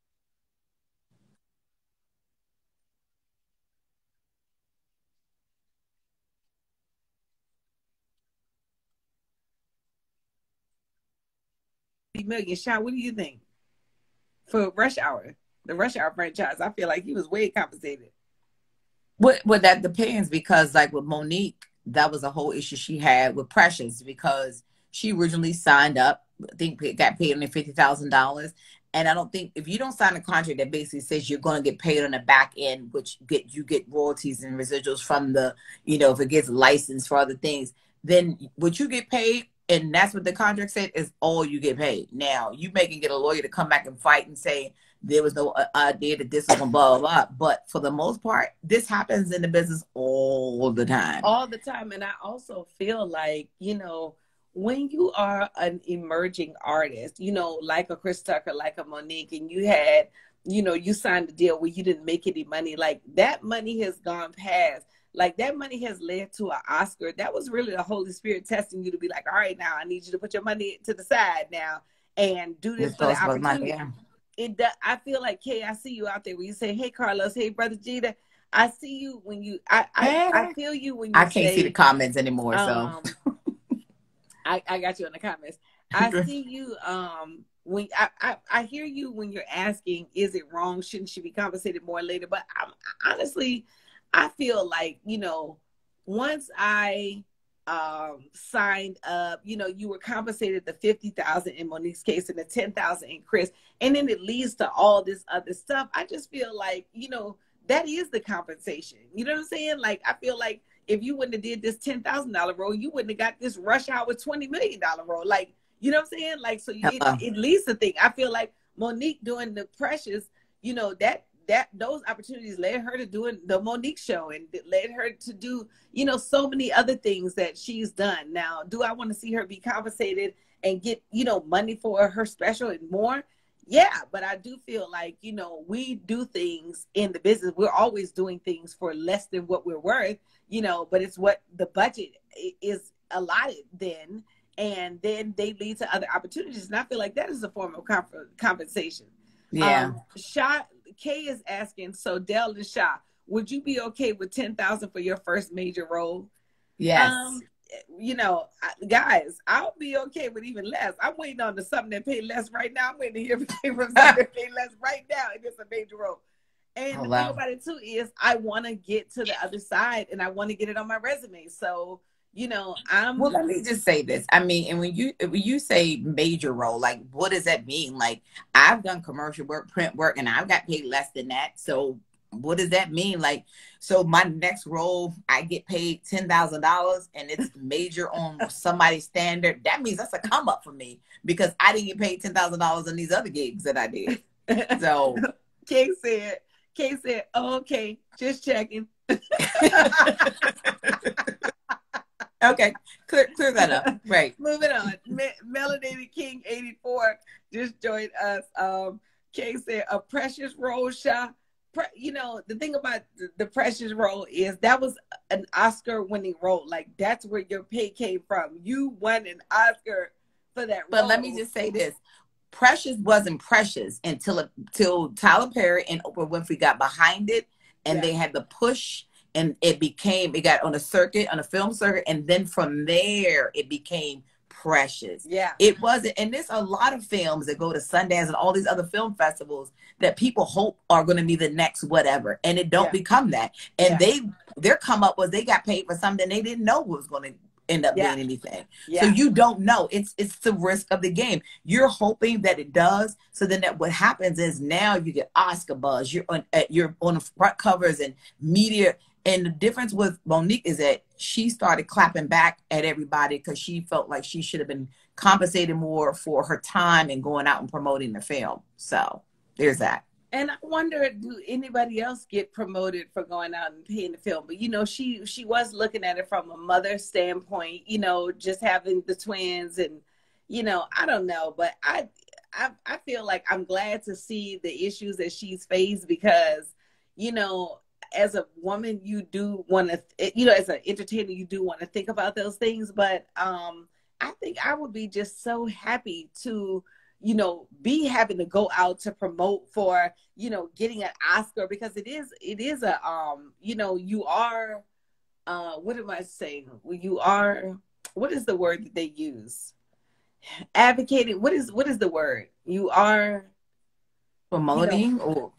million. Sean, what do you think for Rush Hour, the Rush Hour franchise? I feel like he was way compensated. Well, that depends because, like with Monique, that was a whole issue she had with Precious because she originally signed up. I think got paid only $50,000, and I don't think if you don't sign a contract that basically says you're going to get paid on the back end, which you get royalties and residuals from the, if it gets licensed for other things, then what you get paid. And that's what the contract said is all you get paid. Now you may can get a lawyer to come back and fight and say there was no idea that this was going to blah, blah, blah. But for the most part, this happens in the business all the time. All the time. And I also feel like, when you are an emerging artist, like a Chris Tucker, like a Monique, and you had, you signed a deal where you didn't make any money, like that money has gone past. Like that money has led to an Oscar. That was really the Holy Spirit testing you to be like, all right, now I need you to put your money to the side now and do this for the opportunity. I feel like, Kay, I see you out there when you say, hey, Carlos, hey, Brother Jeter. I see you when you, I feel you when you I can't see the comments anymore, so. I got you in the comments. I see you when I hear you when you're asking, is it wrong? Shouldn't she be compensated more later? But honestly, I feel like, once I signed up, you were compensated the $50,000 in Monique's case and the $10,000 in Chris, and then it leads to all this other stuff. I just feel like, that is the compensation. You know what I'm saying? Like, I feel like if you wouldn't have did this $10,000 role, you wouldn't have got this Rush Hour $20 million role. Like, you know what I'm saying? Like, so it leads to think. I feel like Monique doing the Precious, that those opportunities led her to doing the Monique show and led her to do, so many other things that she's done. Now, do I want to see her be compensated and get, money for her special and more? Yeah, but I do feel like, we do things in the business. We're always doing things for less than what we're worth, but it's what the budget is allotted then. And then they lead to other opportunities. And I feel like that is a form of compensation. Yeah. Kay is asking, so Dell and Sha, would you be okay with $10,000 for your first major role? Yes. Guys, I'll be okay with even less. I'm waiting on something that pay less right now. I'm waiting to hear from something that pay less right now, and it's a major role. And the thing about it too is I want to get to the other side and I want to get it on my resume. So, well, let me just say this. I mean, and when you say major role, like what does that mean? Like I've done commercial work, print work, and I've got paid less than that. So what does that mean? Like, so my next role, I get paid $10,000 and it's major on somebody's standard. That means that's a come up for me because I didn't get paid $10,000 on these other gigs that I did. So Kay said, oh, okay, just checking. Okay, clear that up. Right. Moving on. Melanated King 84 just joined us. Kay said a Precious role shot. The thing about the Precious role is that was an Oscar-winning role. Like that's where your pay came from. You won an Oscar for that role. But let me just say this: Precious wasn't Precious until Tyler Perry and Oprah Winfrey got behind it, and they had the push. And it got on a film circuit. And then from there, it became Precious. Yeah. It wasn't. And there's a lot of films that go to Sundance and all these other film festivals that people hope are going to be the next whatever. And it don't become that. And their come up was they got paid for something they didn't know was going to end up being anything. So you don't know. It's the risk of the game. You're hoping that it does. So then what happens is now you get Oscar buzz. You're on the front covers and media. And the difference with Monique is that she started clapping back at everybody because she felt like she should have been compensated more for her time and going out and promoting the film. So there's that. And I wonder, do anybody else get promoted for going out and paying the film? But, she was looking at it from a mother standpoint, just having the twins and, I don't know. But I feel like I'm glad to see the issues that she's faced because, as a woman, you do want to, you know, as an entertainer, you do want to think about those things. But I think I would be just so happy to, you know, be having to go out to promote for, you know, getting an Oscar, because it is a, you know, you are, what am I saying? You are, what is the word that they use? Advocating. What is the word? You are Promoting, you know, or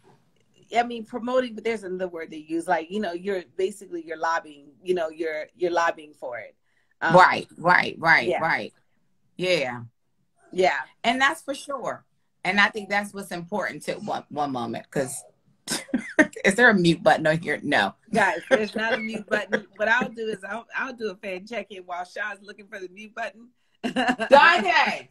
I mean, promoting, but there's another word they use. Like, you know, you're basically, you're lobbying, you know, you're lobbying for it. right, Yeah. right. Yeah. Yeah. And that's for sure. And I think that's what's important to one moment, because is there a mute button on here? No. Guys, there's not a mute button. What I'll do is I'll do a fan check-in while Shaw's looking for the mute button. Dante!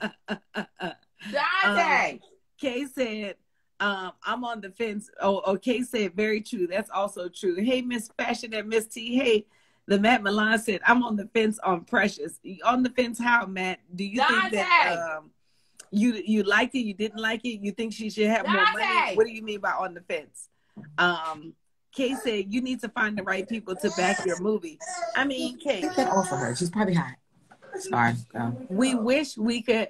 Dante! Kay said, I'm on the fence. Oh, Kay said, very true. That's also true. Hey, Miss Fashion and Miss T. Hey, the Matt Milan said, I'm on the fence on Precious. On the fence how, Matt? Do you think that you liked it, you didn't like it, you think she should have more money? What do you mean by on the fence? Kay said, you need to find the right people to back your movie. I mean, Kay, Get that off of her. She's probably hot. Sorry. We wish we could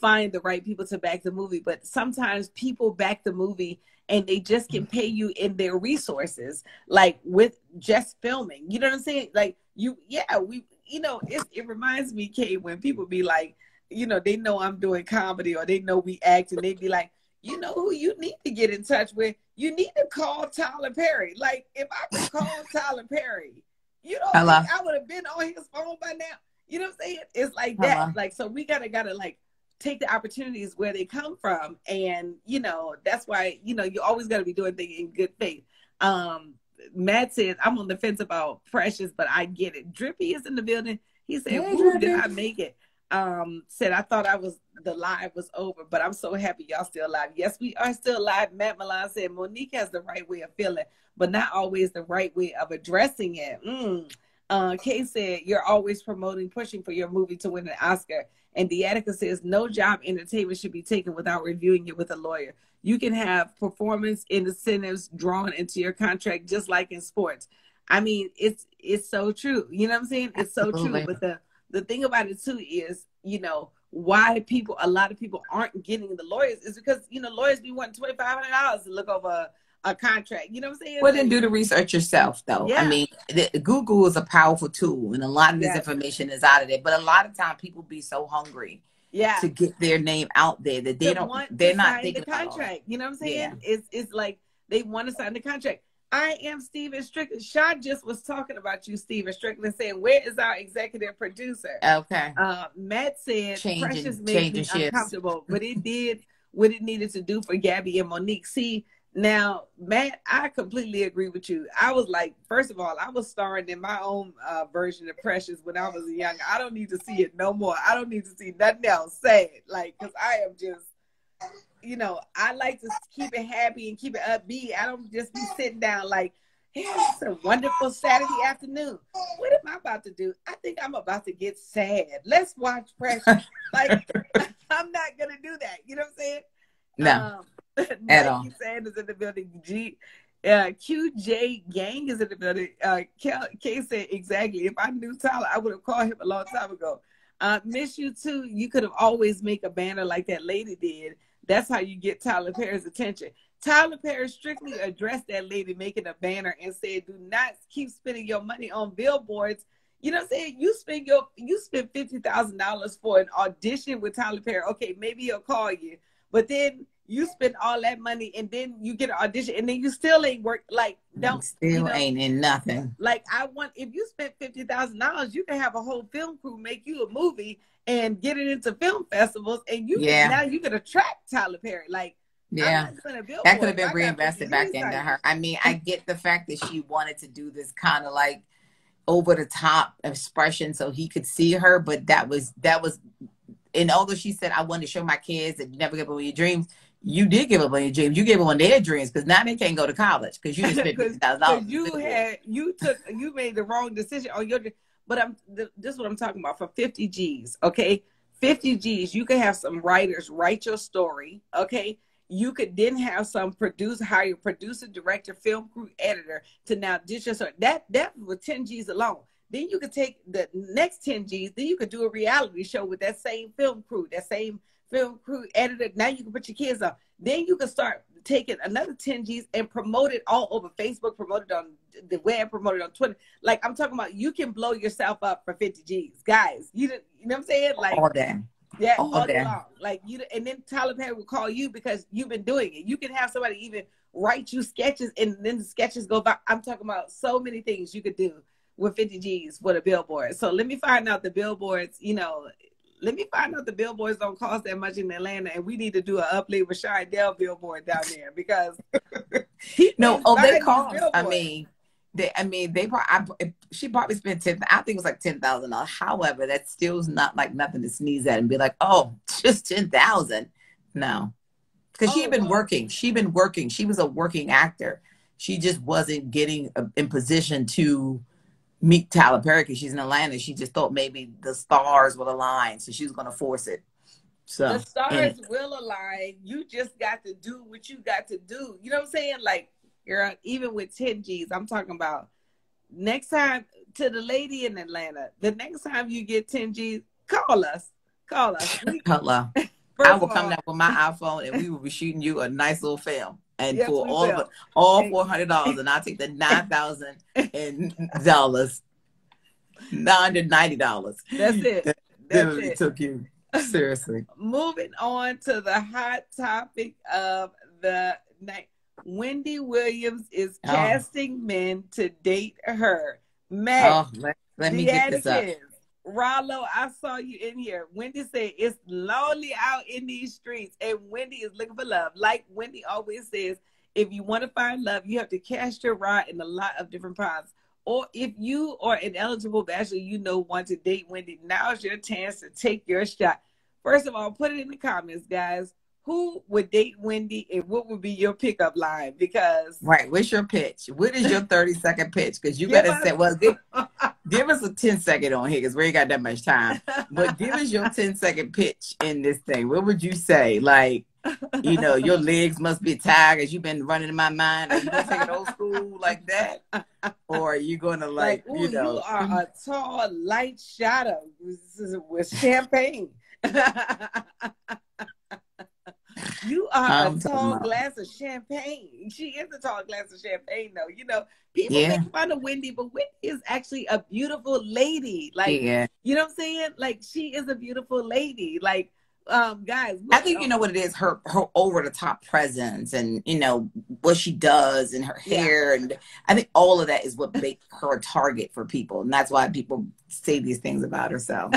find the right people to back the movie, but sometimes people back the movie and they just can pay you in their resources, like with just filming. You know what I'm saying? Like you know, it reminds me, Kay, when people be like, you know, they know I'm doing comedy or they know we act, and they be like, you know who you need to get in touch with? You need to call Tyler Perry. Like, if I could call Tyler Perry, you know, think I would have been on his phone by now. You know what I'm saying? It's like that. Like, so we gotta like take the opportunities where they come from. And, you know, that's why, you know, you always gotta be doing things in good faith. Matt says, I'm on the fence about Precious, but I get it. Drippy is in the building. He said, hey, did I make it? Said, I thought the live was over, but I'm so happy y'all still live. Yes, we are still live. Matt Milan said, Monique has the right way of feeling, but not always the right way of addressing it. Kay said, you're always promoting, pushing for your movie to win an Oscar. And Deatica says, no job entertainment should be taken without reviewing it with a lawyer. You can have performance incentives drawn into your contract, just like in sports. I mean, it's so true. You know what I'm saying? It's so true. But the thing about it too is, you know, why a lot of people aren't getting the lawyers is because, you know, lawyers be wanting $2,500 to look over a contract. You know what I'm saying? Well, then do the research yourself, though. Yeah. I mean, Google is a powerful tool, and a lot of this information is out of there. But a lot of times, people be so hungry, to get their name out there that they're not thinking the contract. You know what I'm saying? Yeah. It's like they want to sign the contract. I am Steven Strickland. Shaw just was talking about you, Steven Strickland, saying, where is our executive producer? Okay. Matt said, Precious made me uncomfortable, but it did what it needed to do for Gabby and Monique. See, now, Matt, I completely agree with you. I was like, first of all, I was starring in my own version of Precious when I was young. I don't need to see it no more. I don't need to see nothing else. Say it. Like, because I am just, you know, I like to keep it happy and keep it upbeat. I don't just be sitting down like, hey, it's a wonderful Saturday afternoon. What am I about to do? I think I'm about to get sad. Let's watch Precious. Like, I'm not going to do that. You know what I'm saying? No. At all. Sanders in the building. QJ Gang is in the building. Kay said, exactly. If I knew Tyler, I would have called him a long time ago. Miss you too. You could have always make a banner like that lady did. That's how you get Tyler Perry's attention. Tyler Perry strictly addressed that lady making a banner and said, do not keep spending your money on billboards. You know what I'm saying? You spend $50,000 for an audition with Tyler Perry. Okay, maybe he'll call you. But then you spend all that money and then you get an audition and then you still ain't work. Like, ain't in nothing. Like, if you spent $50,000, you can have a whole film crew make you a movie and get it into film festivals, and now you can attract Tyler Perry. Like, that could have been reinvested back into her. I mean, I get the fact that she wanted to do this kind of like over the top expression so he could see her, but that was. And although she said, I wanted to show my kids that you never give up on your dreams, you did give up on your dreams. You gave up on their dreams because now they can't go to college because you just spent $50,000. You made the wrong decision on your. But this is what I'm talking about. For 50 G's, okay, 50 G's, you can have some writers write your story, okay. you could then have some producer, hire producer, director, film crew, editor to now dish us that was 10 G's alone. Then you could take the next 10 G's, then you could do a reality show with that same film crew, editor. Now you can put your kids on. Then you can start taking another 10 G's and promote it all over Facebook, promote it on the web, promote it on Twitter. Like I'm talking about, you can blow yourself up for 50 G's. Guys, you know what I'm saying? Like all day. Yeah, all day long. Like and then Tyler Perry will call you because you've been doing it. You can have somebody even write you sketches and then the sketches go by. I'm talking about so many things you could do with 50 G's for the billboard. So let me find out the billboards, let me find out the billboards don't cost that much in Atlanta, and we need to do an uplay with Shidell billboard down there because they cost. She probably spent I think it was like $10,000. However, that's still not like nothing to sneeze at and be like, oh, just 10,000. No, because she'd been working. She'd been working. She was a working actor. She just wasn't getting in position to meet Tyler Perry because she's in Atlanta. She just thought maybe the stars would align, so she was going to force it. So the stars will align. You just got to do what you got to do. You know what I'm saying? Like, girl, even with 10 G's, I'm talking about next time to the lady in Atlanta, the next time you get 10 G's, call us. Hello. I will come down with my iPhone and we will be shooting you a nice little film. And for all $400, and I'll take the $9,000 $990. That's it. That's it. Took you seriously. Moving on to the hot topic of the night. Wendy Williams is casting men to date her. Meg, let me get this up. Rollo, I saw you in here. Wendy said it's lonely out in these streets, and Wendy is looking for love. Like Wendy always says, if you want to find love, you have to cast your rod in a lot of different ponds. Or if you are an eligible bachelor, want to date Wendy, now's your chance to take your shot. First of all, put it in the comments, guys. Who would date Wendy, and what would be your pickup line? Because what's your pitch? What is your 30-second pitch? Because you gotta say, well, give us a 10-second on here because we ain't got that much time. But give us your 10-second pitch in this thing. What would you say? Like, your legs must be tired because you've been running in my mind. Are you gonna take it old school like that, or are you gonna you are a tall, light shadow with champagne. You are a tall glass of champagne. She is a tall glass of champagne, though. People make fun of Wendy, but Wendy is actually a beautiful lady. Like, you know what I'm saying? Like, she is a beautiful lady. Like, guys. I think what it is, her over the top presence and, what she does and her hair. And I think all of that is what makes her a target for people. And that's why people say these things about herself.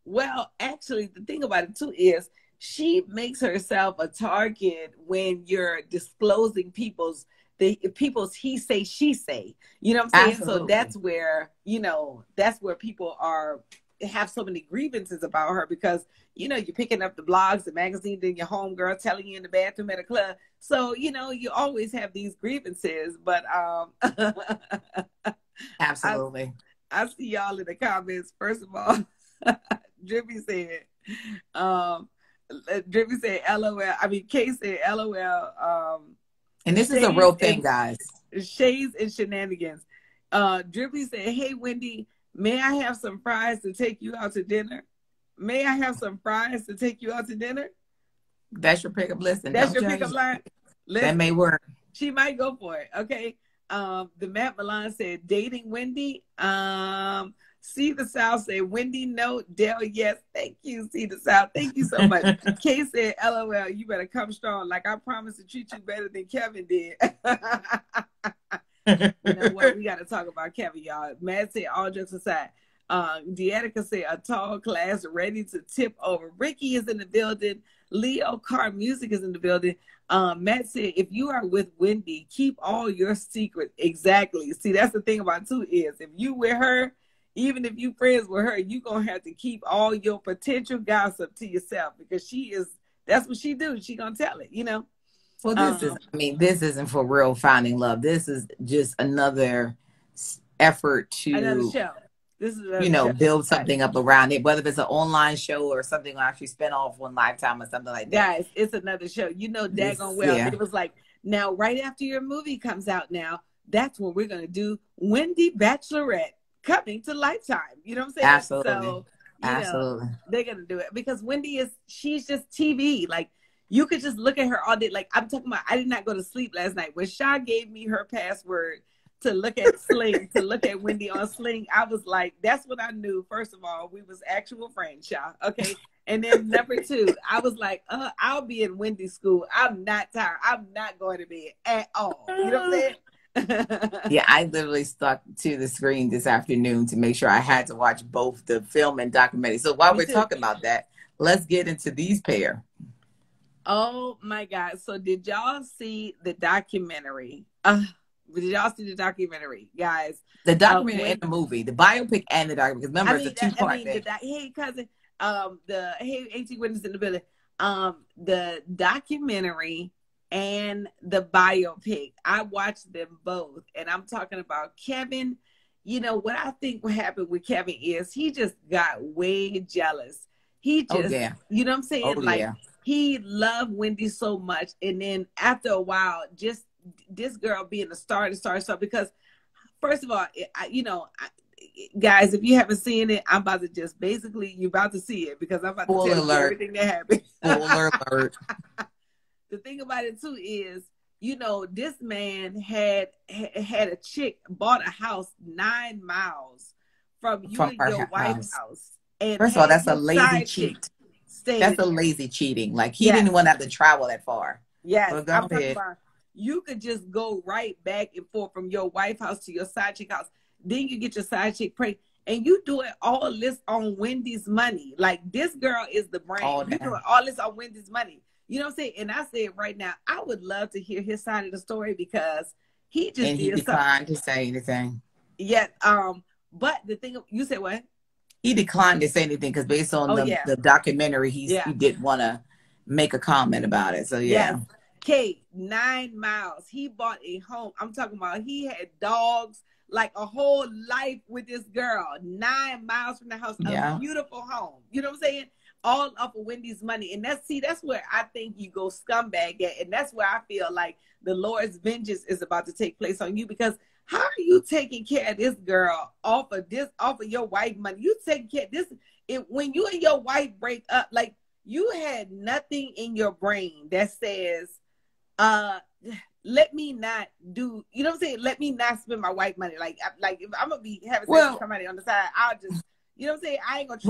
Well, actually, the thing about it, too, is she makes herself a target when you're disclosing people's he say, she say. You know what I'm saying? Absolutely. So that's where, that's where people have so many grievances about her because, you're picking up the blogs, the magazines, and your homegirl telling you in the bathroom at a club. So, you always have these grievances. But absolutely. I see y'all in the comments. First of all, Drippy said, LOL. I mean, Kay said LOL. And this is a real thing, guys. Shades and shenanigans. Drippy said, hey, Wendy, may I have some fries to take you out to dinner? May I have some fries to take you out to dinner? That's your pickup listen. That's your pickup line. Listen, that may work. She might go for it. Okay. The Matt Milan said, dating Wendy. See the South say, Wendy, no. Dale, yes. Thank you, See the South. Thank you so much. Kay said, LOL, you better come strong. Like I promised to treat you better than Kevin did. You know what? We got to talk about Kevin, y'all. Matt said, all jokes aside. Deatica said, a tall class ready to tip over. Ricky is in the building. Leo Car Music is in the building. Matt said, if you are with Wendy, keep all your secrets. Exactly. See, that's the thing about too is if you with her, even if you friends with her, you going to have to keep all your potential gossip to yourself because that's what she do. She going to tell it, Well, this isn't for real finding love. This is just another effort to. Another show. This is another show. build something up around it, whether it's an online show or something actually spin off on Lifetime or something like that. Guys, it's another show. Daggone well. Yeah. It was like, now, right after your movie comes out now, that's when we're going to do Wendy Bachelorette coming to Lifetime. You know what I'm saying? Absolutely. So, Absolutely. they're going to do it because Wendy she's just TV. Like, you could just look at her all day. Like, I'm talking about, I did not go to sleep last night. When Shaw gave me her password to look at Sling, to look at Wendy on Sling, I was like, that's when I knew, first of all, we was actual friends, Shaw. Okay. And then number two, I was like, I'll be in Wendy school. I'm not tired. I'm not going to bed at all. You know what I'm saying? Yeah, I literally stuck to the screen this afternoon to make sure I had to watch both the film and documentary. So while we're talking about that, let's get into these pair. Oh my God. So did y'all see the documentary? Did y'all see the documentary, guys? The documentary and the movie, the biopic and the documentary. Because remember, it's a two-part thing. Hey, cousin. Hey, 18 Witness in the building. The documentary and the biopic. I watched them both, and I'm talking about Kevin. What I think what happened with Kevin is he just got way jealous. He just, you know what I'm saying? He loved Wendy so much, and then after a while, just this girl being a star, because first of all, guys, if you haven't seen it, I'm about to just you're about to see it because I'm about to tell you everything that happened. Spoiler alert. The thing about it too is, this man had a chick bought a house 9 miles from you and your wife's house. And first of all, that's a lazy cheat. That's a lazy cheating. Like he didn't want to have to travel that far. Yes, I'm talking about you could just go right back and forth from your wife's house to your side chick house. Then you get your side chick pregnant, and you doing all this on Wendy's money. Like this girl is the brand. You doing all this on Wendy's money. You know what I'm saying? And I said right now, I would love to hear his side of the story because he declined to say anything. Yeah. But the thing you said what? He declined to say anything because based on the documentary, he didn't want to make a comment about it. So yeah. Kate, 9 miles. He bought a home. I'm talking about he had dogs, like a whole life with this girl. 9 miles from the house, a beautiful home. You know what I'm saying? All off of Wendy's money. And that's where I think you go scumbag at. And that's where I feel like the Lord's vengeance is about to take place on you, because how are you taking care of this girl off of your wife money? You taking care of this when you and your wife break up, like you had nothing in your brain that says, let me not do, you know what I'm saying? Let me not spend my wife money. Like if I'm gonna be having sex with somebody on the side, I'll just, you know what I'm saying? I ain't gonna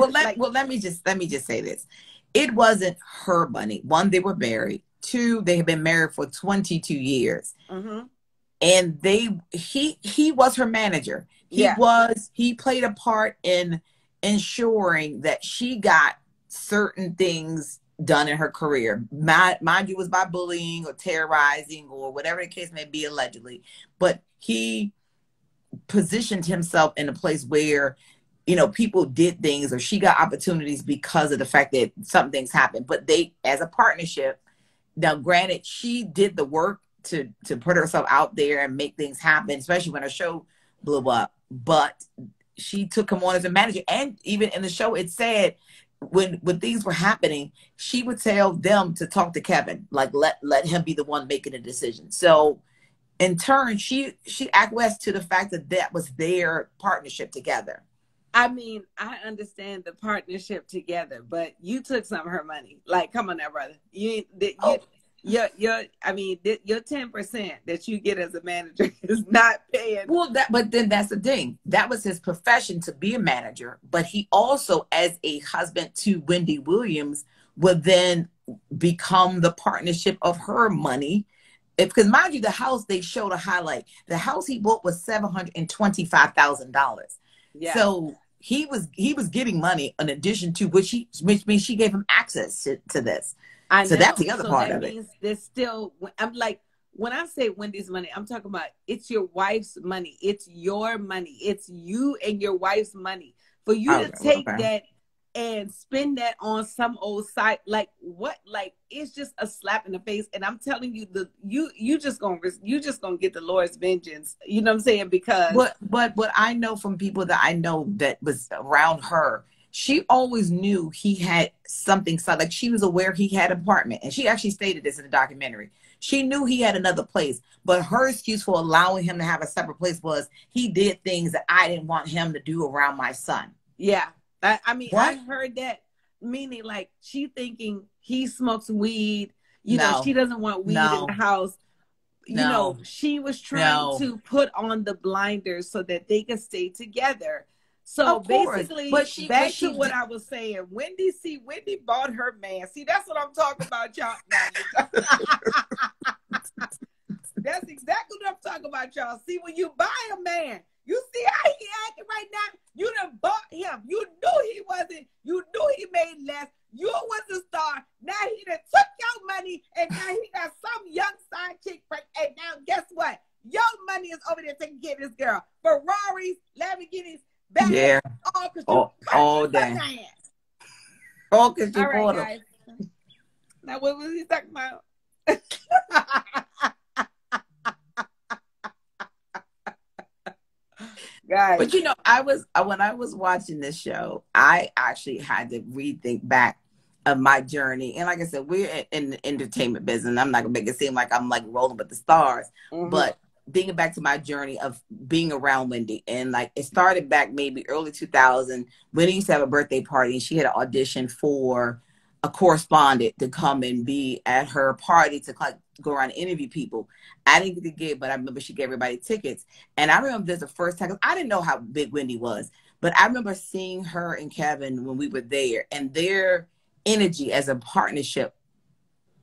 let me just say this. It wasn't her money. One, they were married. Two, they had been married for 22 years. Mm-hmm. And he was her manager. He played a part in ensuring that she got certain things done in her career. Mind you, was by bullying or terrorizing or whatever the case may be, allegedly. But he positioned himself in a place where, people did things or she got opportunities because of the fact that some things happened. But they, as a partnership, now granted, she did the work to put herself out there and make things happen, especially when her show blew up. But she took him on as a manager. And even in the show, it said when things were happening, she would tell them to talk to Kevin, like let him be the one making the decision. So in turn, she acquiesced to the fact that was their partnership together. I mean, I understand the partnership together, but you took some of her money. Like, come on now, brother. Your 10% that you get as a manager is not paying. Well, but then that's the thing. That was his profession, to be a manager. But he also, as a husband to Wendy Williams, would then become the partnership of her money. Because mind you, the house, they showed a highlight. The house he bought was $725,000. Yeah. So he was getting money in addition to which means she gave him access to this. So that's the other part of it. Means there's still, I'm like, when I say Wendy's money, I'm talking about it's your wife's money. It's your money. It's you and your wife's money. For you to take that and spend that on some old site. Like what? Like it's just a slap in the face. And I'm telling you, you just gonna get the Lord's vengeance. You know what I'm saying? Because but what I know from people that I know that was around her, she always knew he had something. So like she was aware he had an apartment, and she actually stated this in the documentary. She knew he had another place, but her excuse for allowing him to have a separate place was he did things that I didn't want him to do around my son. Yeah. I mean, what? I heard that, meaning like she thinking he smokes weed. You know, she doesn't want weed in the house. You know, she was trying to put on the blinders so that they could stay together. So basically, back to what I was saying, Wendy bought her man. See, that's what I'm talking about, y'all. That's exactly what I'm talking about, y'all. See, when you buy a man, you see how he acting right now? You done bought him. You knew he wasn't. You knew he made less. You was a star. Now he done took your money, and now he got some young side chick. And now guess what? Your money is over there taking care of this girl. Ferraris, Lamborghinis, bags, all day. All because you bought him. Now what was he talking about? Guys. But you know, when I was watching this show, I actually had to rethink back of my journey. And like I said, we're in the entertainment business. I'm not gonna make it seem like I'm like rolling with the stars, but thinking back to my journey of being around Wendy, and like it started back maybe early 2000. Wendy used to have a birthday party, and she had an audition for a correspondent to come and be at her party to like go around and interview people. I didn't get to get, but I remember she gave everybody tickets. And I remember this the first time, I didn't know how big Wendy was, but I remember seeing her and Kevin when we were there, and their energy as a partnership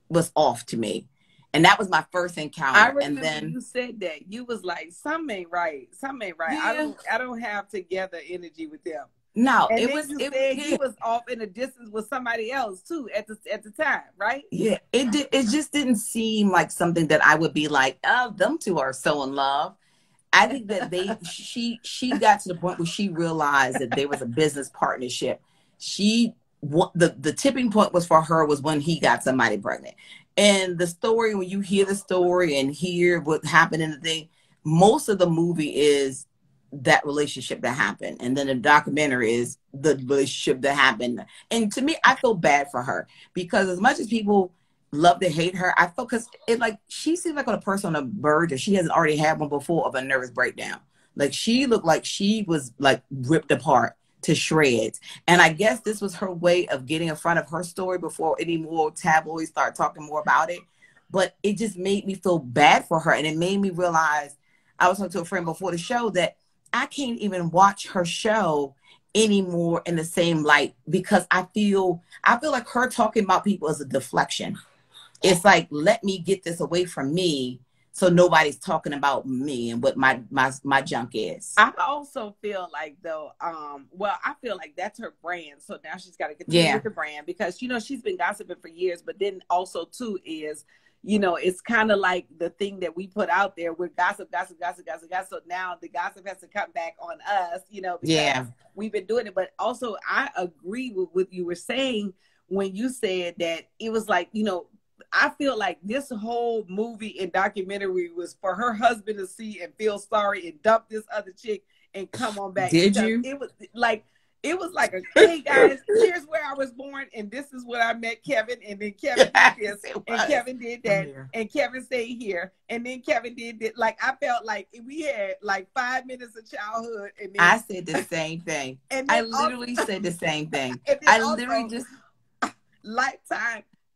was off to me. And that was my first encounter. I remember and then you said that. You was like, something ain't right. Something ain't right. Yeah. I don't have together energy with them. No, and it was. He was off in the distance with somebody else too at the time, right? Yeah, it just didn't seem like something that I would be like, oh, them two are so in love. I think that she got to the point where she realized that there was a business partnership. The tipping point was for her was when he got somebody pregnant, and the story, when you hear the story and hear what happened in the thing, most of the movie is that relationship that happened, and then the documentary is the relationship that happened. And to me, I feel bad for her, because as much as people love to hate her, I feel, because it like she seems like a person on a verge, or she hasn't already had one before, of a nervous breakdown. Like she looked like she was like ripped apart to shreds. And I guess this was her way of getting in front of her story before any more tabloids start talking more about it. But it just made me feel bad for her, and it made me realize, I was talking to a friend before the show, that I can't even watch her show anymore in the same light, because I feel like her talking about people is a deflection. It's like, let me get this away from me so nobody's talking about me and what my junk is. I also feel like, though, I feel like that's her brand. So now she's got to continue with the brand, because, you know, she's been gossiping for years. But then also, too, is, you know, it's kind of like the thing that we put out there with gossip. So now the gossip has to come back on us, you know, because we've been doing it. But also, I agree with what you were saying when you said that it was like, you know, I feel like this whole movie and documentary was for her husband to see and feel sorry and dump this other chick and come on back. Did you? It was like a, hey guys, here's where I was born, and this is where I met Kevin, and then Kevin did this, and Kevin did that, and Kevin stayed here, and then Kevin did that. Like, I felt like we had like 5 minutes of childhood, and then I said the same thing. And I literally said the same thing. I literally just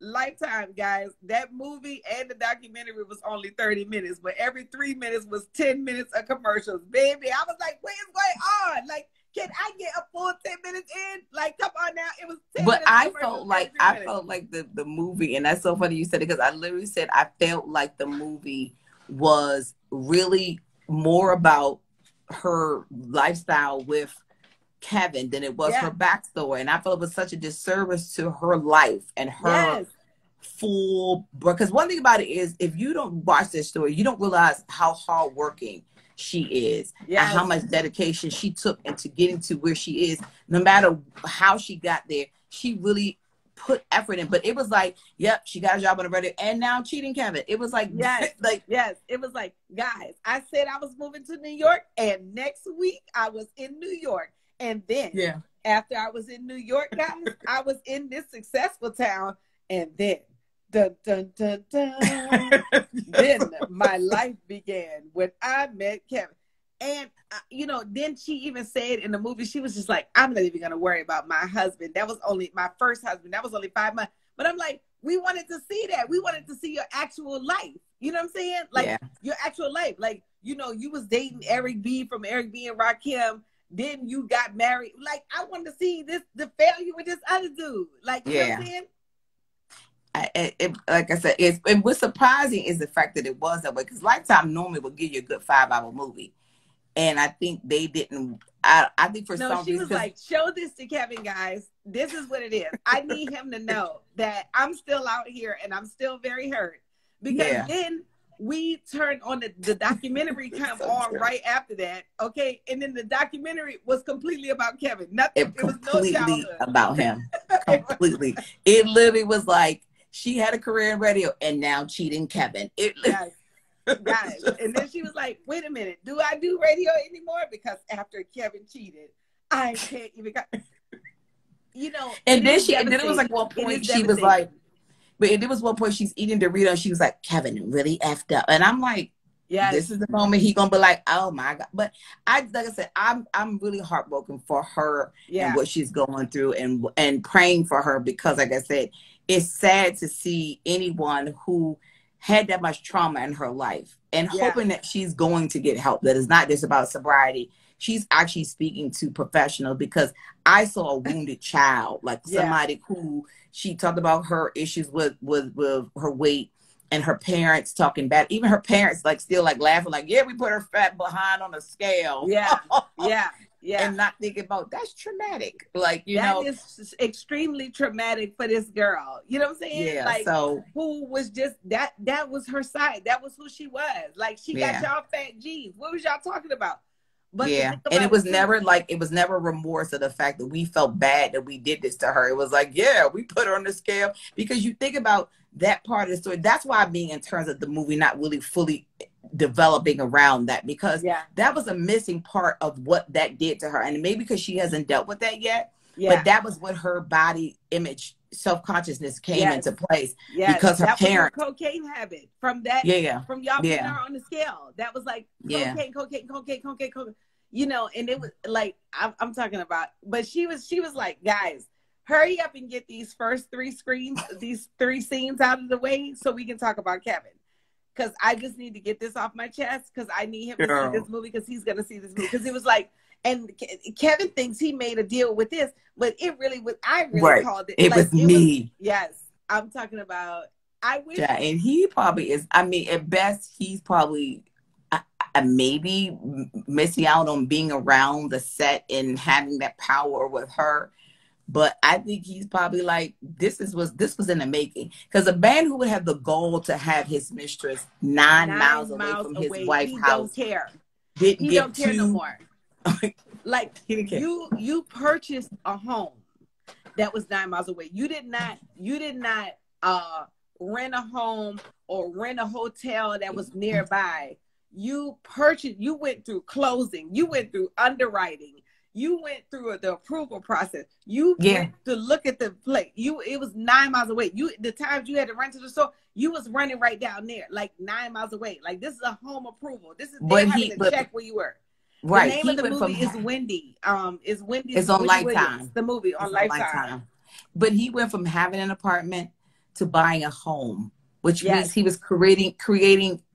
Lifetime, guys. That movie and the documentary was only 30 minutes, but every 3 minutes was 10 minutes of commercials. Baby, I was like, what is going on? Like, can I get a full 10 minutes in? Like, come on now. It was 10 minutes. But I felt like the movie, and that's so funny you said it, because I literally said I felt like the movie was really more about her lifestyle with Kevin than it was her backstory. And I felt it was such a disservice to her life and her full, because one thing about it is, if you don't watch this story, you don't realize how hardworking she is, and how much dedication she took into getting to where she is. No matter how she got there, she really put effort in. But it was like, yep, she got a job on the radio, and now cheating Kevin. It was like, it was like, guys, I said I was moving to New York, and next week I was in New York, and then after I was in New York, guys, I was in this successful town, and then dun, dun, dun, dun, then my life began when I met Kevin. And, you know, then she even said in the movie, she was just like, I'm not even going to worry about my husband. That was only my first husband. That was only 5 months. But I'm like, we wanted to see that. We wanted to see your actual life. You know what I'm saying? Like, your actual life. Like, you know, you was dating Eric B from Eric B and Rakim. Then you got married. Like, I wanted to see the failure with this other dude. Like, you know what I'm saying? Like I said, and what's surprising is the fact that it was that way. Because Lifetime normally will give you a good 5-hour movie. And I think they didn't. I think for some reason. No, she was like, show this to Kevin, guys. This is what it is. I need him to know that I'm still out here and I'm still very hurt. Because then we turned on the documentary come on right after that. Okay. And then the documentary was completely about Kevin. Nothing. It was completely about him. Completely. It literally was like, she had a career in radio and now cheating Kevin. Guys, and then she was like, wait a minute, do I do radio anymore? Because after Kevin cheated, I can't even you know. And then it was like one point she was like, but it was one point she's eating Dorito and she was like, Kevin really effed up. And I'm like, this is the moment he gonna be like, oh my God. But like I said, I'm really heartbroken for her and what she's going through, and praying for her, because like I said, it's sad to see anyone who had that much trauma in her life, and hoping that she's going to get help. That is not just about sobriety. She's actually speaking to professionals, because I saw a wounded child, like somebody who, she talked about her issues with her weight, and her parents talking bad. Even her parents like still like laughing, like, we put her fat behind on a scale. And not thinking about, that's traumatic. Like, you know, that is extremely traumatic for this girl. You know what I'm saying? Yeah. Like, so who was just that was her side. That was who she was. Like, she got y'all fat jeans. What was y'all talking about? But and it was never like, it was never remorse of the fact that we felt bad that we did this to her. It was like, we put her on the scale, because you think about that part of the story. That's why being in terms of the movie not really fully developing around that, because that was a missing part of what that did to her. And maybe because she hasn't dealt with that yet, but that was what her body image, self-consciousness came into place, because her parents, was her cocaine habit from that, from y'all putting her on the scale. That was like cocaine, you know. And it was like, I'm talking about, but she was like, guys, hurry up and get these first 3 scenes out of the way so we can talk about Kevin. Because I just need to get this off my chest, because I need him to see this movie, because he's going to see this movie. Because it was like, and Kevin thinks he made a deal with this, but it really was, I really called it. It like, was me. I'm talking about, I wish. Yeah, and he probably is, I mean, at best, he's probably maybe missing out on being around the set and having that power with her. But I think he's probably like, this was in the making. Because a man who would have the goal to have his mistress 9 miles away from his wife's house, don't care. Didn't he don't care no more. Like, he didn't care. You purchased a home that was 9 miles away. You did not rent a home or rent a hotel that was nearby. You went through closing, you went through underwriting. You went through the approval process. You went to look at the place. It was 9 miles away. The times you had to run to the store, you was running right down there, like 9 miles away. Like, this is a home approval. This is having to check where you were. Right. The name of the movie is Wendy. It's on Lifetime. Williams, the movie on Lifetime. But he went from having an apartment to buying a home, which means he was creating.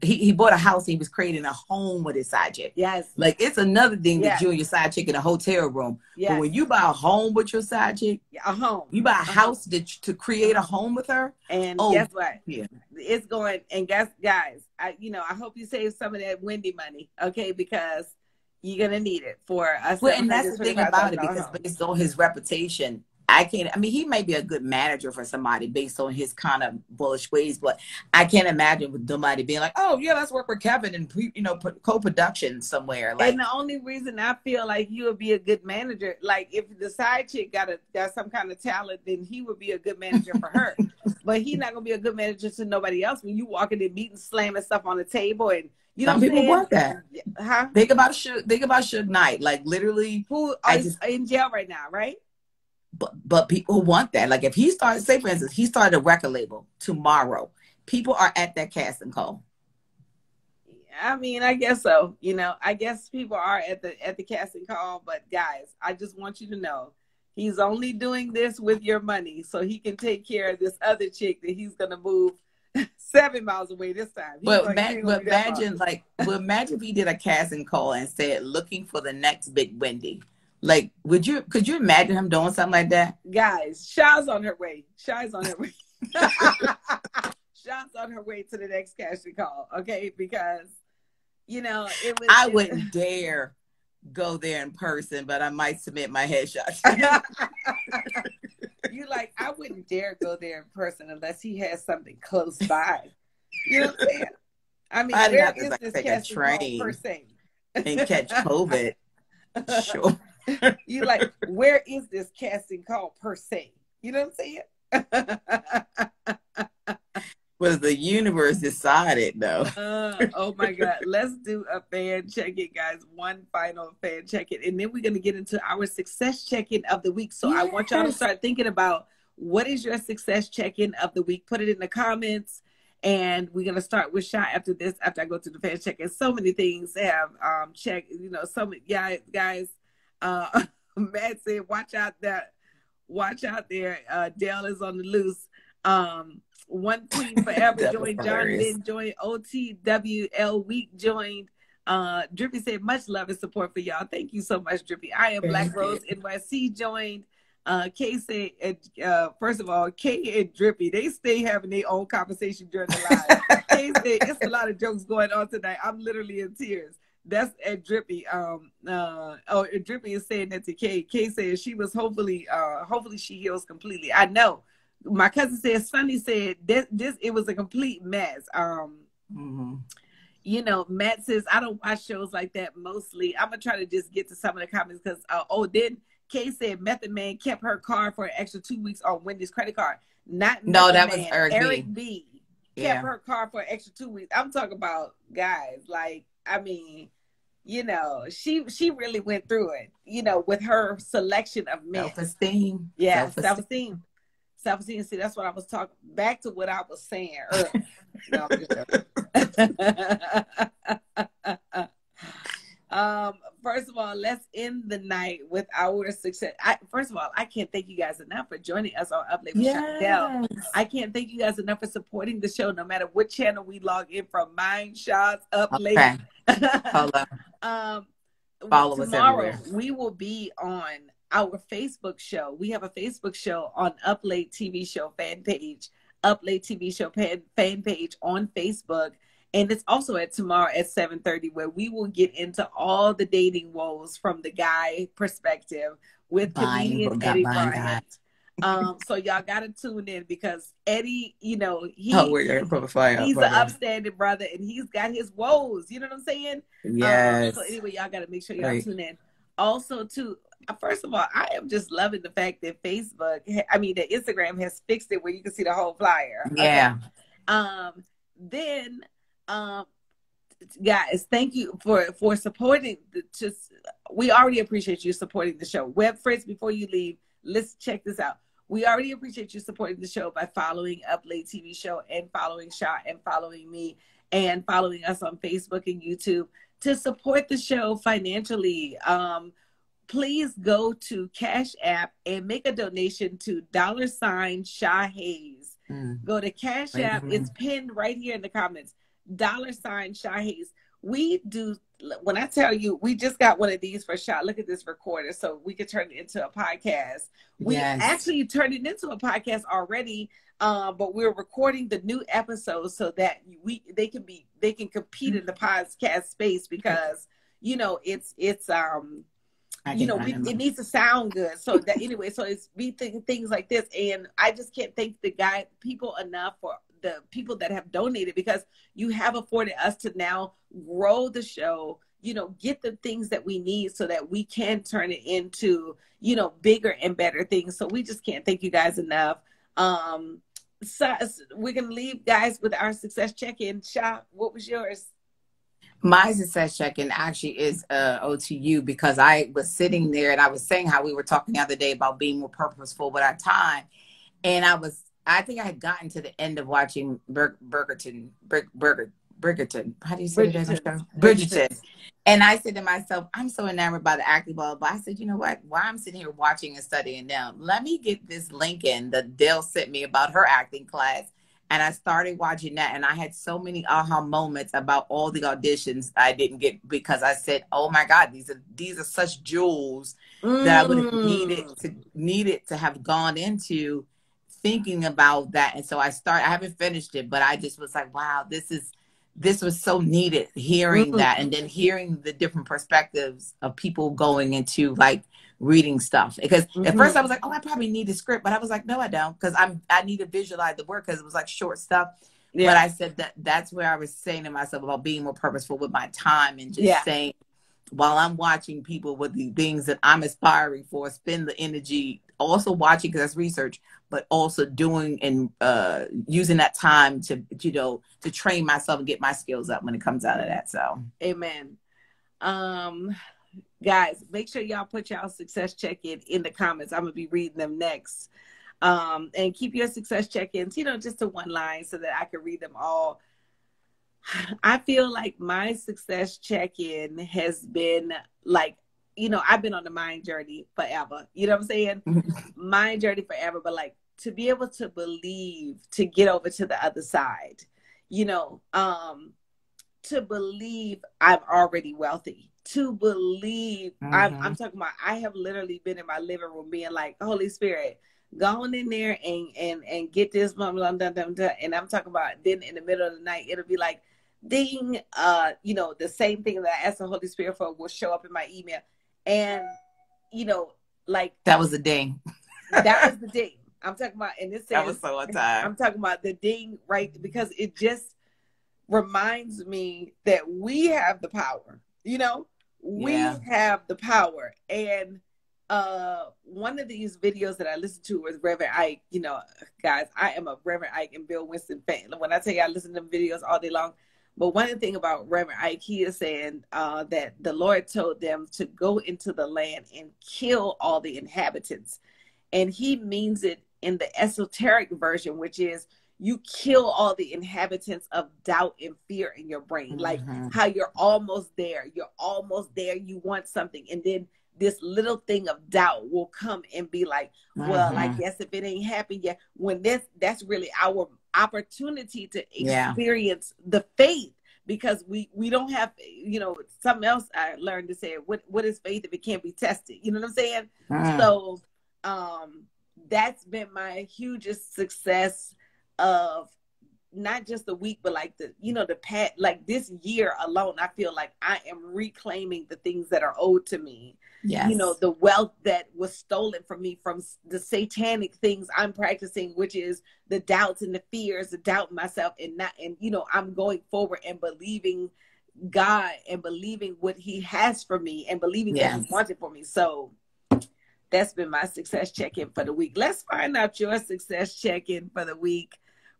He bought a house. He was creating a home with his side chick. Yes. Like, it's another thing that you and your side chick in a hotel room. Yes. But when you buy a home with your side chick, a home, you buy a house to create a home with her. And guess what? Yeah. It's going, and guys, I hope you save some of that Wendy money, okay? Because you're gonna need it for us. Well, and that's the thing about it, because based on his reputation, I can't, I mean, he may be a good manager for somebody based on his kind of bullish ways, but I can't imagine with somebody being like, oh yeah, let's work with Kevin and, you know, put co-production somewhere. Like, and the only reason I feel like you would be a good manager, like if the side chick got some kind of talent, then he would be a good manager for her. But he's not gonna be a good manager to nobody else when you walking in meeting, slamming stuff on the table, and you know, some people want that. Huh? Think about Suge Knight, like literally, who is in jail right now, right? But people want that. Like if he started, say for instance, he started a record label tomorrow, people are at that casting call. I mean, I guess so. You know, I guess people are at the casting call. But guys, I just want you to know, he's only doing this with your money so he can take care of this other chick that he's gonna move 7 miles away this time. Imagine if he did a casting call and said, looking for the next big Wendy. Like, could you imagine him doing something like that? Guys, Shaw's on her way. Shaw's on her way. Shaw's on her way to the next casting call, okay? Because, you know, I wouldn't dare go there in person, but I might submit my headshot. You like, I wouldn't dare go there in person unless he has something close by. You know what I'm saying? I mean, where is this casting call per se? And catch COVID. Sure. You like, where is this casting call per se? You know what I'm saying? Was the universe decided though? Oh my God. Let's do a fan check-in, guys. One final fan check-in. And then we're going to get into our success check-in of the week. So yes. I want y'all to start thinking about, what is your success check-in of the week? Put it in the comments. And we're going to start with Sha after this, after I go to the fan check-in. So many things have checked, you know, so many guys. Matt said, watch out there. Dale is on the loose. One Queen Forever joined. John Lynn joined. OTWL Week joined. Drippy said, much love and support for y'all. Thank you so much, Drippy. I am Black Rose NYC joined. Kay said, first of all, Kay and Drippy, they stay having their own conversation during the live. Kay said, it's a lot of jokes going on tonight. I'm literally in tears. That's at Drippy. Drippy is saying that to Kay. Kay says she was hopefully she heals completely. I know. My cousin said, Sunny said this it was a complete mess. You know, Matt says, I don't watch shows like that mostly. I'm gonna try to just get to some of the comments because then Kay said Method Man kept her card for an extra 2 weeks on Wendy's credit card. That was Eric B. Kept her card for an extra 2 weeks. I'm talking about, guys, like, I mean, you know, she really went through it, you know, with her selection of men. Self-esteem. Yeah, self-esteem. Self-esteem. See, that's what I was talking, back to what I was saying earlier. No, first of all, let's end the night with our success. First of all, I can't thank you guys enough for joining us on Up Late with Shondell. I can't thank you guys enough for supporting the show, no matter what channel we log in from. Mine, Shaw's, Up Late. Follow us everywhere. We will be on our Facebook show. We have a Facebook show on Up Late TV Show fan page, Up Late TV Show fan page on Facebook. And it's also at tomorrow at 7:30, where we will get into all the dating woes from the guy perspective with comedian Eddie Bryant. So y'all got to tune in because Eddie, you know, he's an upstanding brother and he's got his woes. You know what I'm saying? Yes. So anyway, y'all got to make sure y'all tune in. Also, too, first of all, I am just loving the fact that that Instagram has fixed it where you can see the whole flyer. Yeah. Okay. Guys, thank you for supporting. We already appreciate you supporting the show. Web Fritz, before you leave, let's check this out. We already appreciate you supporting the show by following Up Late TV Show and following Shaw and following me and following us on Facebook and YouTube to support the show financially. Please go to Cash App and make a donation to $ Shaw Hayes. Go to Cash App. It's pinned right here in the comments. $ Shaw Hayes. We do, when I tell you, we just got one of these for Shaw. Look at this recorder, so we could turn it into a podcast. We actually turned it into a podcast already, but we're recording the new episodes so that they can compete in the podcast space because, you know, it's it needs to sound good. So that anyway, so it's things like this. And I just can't thank people enough for the people that have donated, because you have afforded us to now grow the show, get the things that we need so that we can turn it into, bigger and better things. So we just can't thank you guys enough. So we're going to leave guys with our success check-in. Sha, what was yours? My success check-in actually is OTU, because I was sitting there and I was saying how we were talking the other day about being more purposeful with our time. And I think I had gotten to the end of watching Bridgerton. How do you say that? Bridgerton. And I said to myself, I'm so enamored by the acting, blah, blah. I said, you know what? While I'm sitting here watching and studying them, let me get this link in that Dale sent me about her acting class. And I started watching that, and I had so many aha moments about all the auditions I didn't get, because I said, oh my God, these are such jewels that I would have needed to have gone into thinking about that. And so I haven't finished it, but I just was like, wow, this was so needed, hearing that, and then hearing the different perspectives of people going into like reading stuff. Because at first I was like, oh, I probably need a script, but I was like, no, I don't, because I need to visualize the work, because it was like short stuff. But I said that's where I was saying to myself about being more purposeful with my time, and just saying, while I'm watching people with the things that I'm aspiring for, spend the energy also watching, because that's research, but also doing and using that time to to train myself and get my skills up when it comes out of that. So amen. Guys, make sure y'all put y'all success check-in in the comments. I'm gonna be reading them next. And keep your success check-ins, just to one line, so that I can read them all. I feel like my success check-in has been like, I've been on the mind journey forever. You know what I'm saying? Mind journey forever, but like to be able to believe, to get over to the other side, to believe I'm already wealthy. To believe I'm talking about, I have literally been in my living room being like, Holy Spirit, go on in there and get this, blah, blah, blah, blah, blah. And I'm talking about then in the middle of the night, it'll be like, ding, the same thing that I asked the Holy Spirit for will show up in my email. And, like. That was the ding. That was the ding. I'm talking about, and this that was so on time. I'm talking about the ding, right? Because it just reminds me that we have the power, we have the power. And one of these videos that I listened to was Reverend Ike. Guys, I am a Reverend Ike and Bill Winston fan. When I tell you I listen to them videos all day long, but one thing about Reverend Ike, he is saying that the Lord told them to go into the land and kill all the inhabitants. And he means it in the esoteric version, which is you kill all the inhabitants of doubt and fear in your brain. Like how you're almost there. You want something. And then this little thing of doubt will come and be like, well, I guess if it ain't happened yet, when that's really our opportunity to experience the faith, because we don't have, something else I learned to say, what is faith if it can't be tested? You know what I'm saying? So that's been my hugest success of not just the week, but like the past, like this year alone, I feel like I am reclaiming the things that are owed to me. Yes. The wealth that was stolen from me from the satanic things I'm practicing, which is the doubts and the fears, the doubt in myself, and I'm going forward and believing God and believing what he has for me and believing what he wanted for me. So that's been my success check-in for the week. Let's find out your success check-in for the week.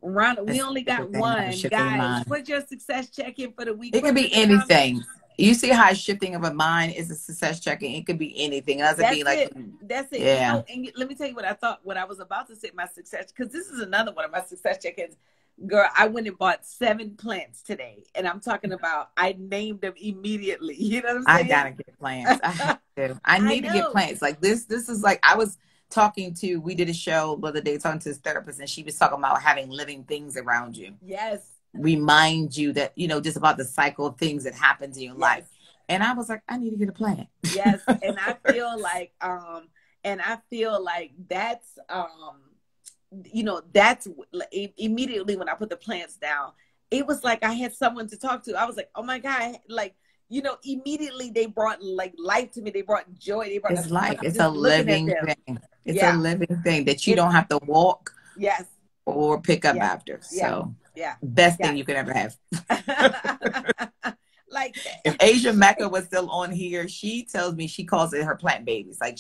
Ronald, we only got one. Guys, what's your success check-in for the week? It could be anything. You see how shifting of a mind is a success check-in. It could be anything. It doesn't be like that's it. Yeah. And let me tell you what I thought when I was about to say my success, because this is another one of my success check-ins. Girl, I went and bought 7 plants today, and I'm talking about I named them immediately. You know what I'm saying? I gotta get plants. I have to. I need to get plants. Like this is like I was we did a show the other day talking to this therapist, and she was talking about having living things around you. Yes. Remind you that, just about the cycle of things that happens in your life. And I was like, I need to get a plant. Yes. And I feel like, that's, that's immediately when I put the plants down, it was like I had someone to talk to. I was like, oh my God, like, you know, immediately they brought like life to me. They brought joy. They brought it's life. It's a living thing. It's a living thing that you don't have to walk. Yes. Or pick up after. So best thing you could ever have. Like if Asia Mecca was still on here, she tells me she calls it her plant babies. Like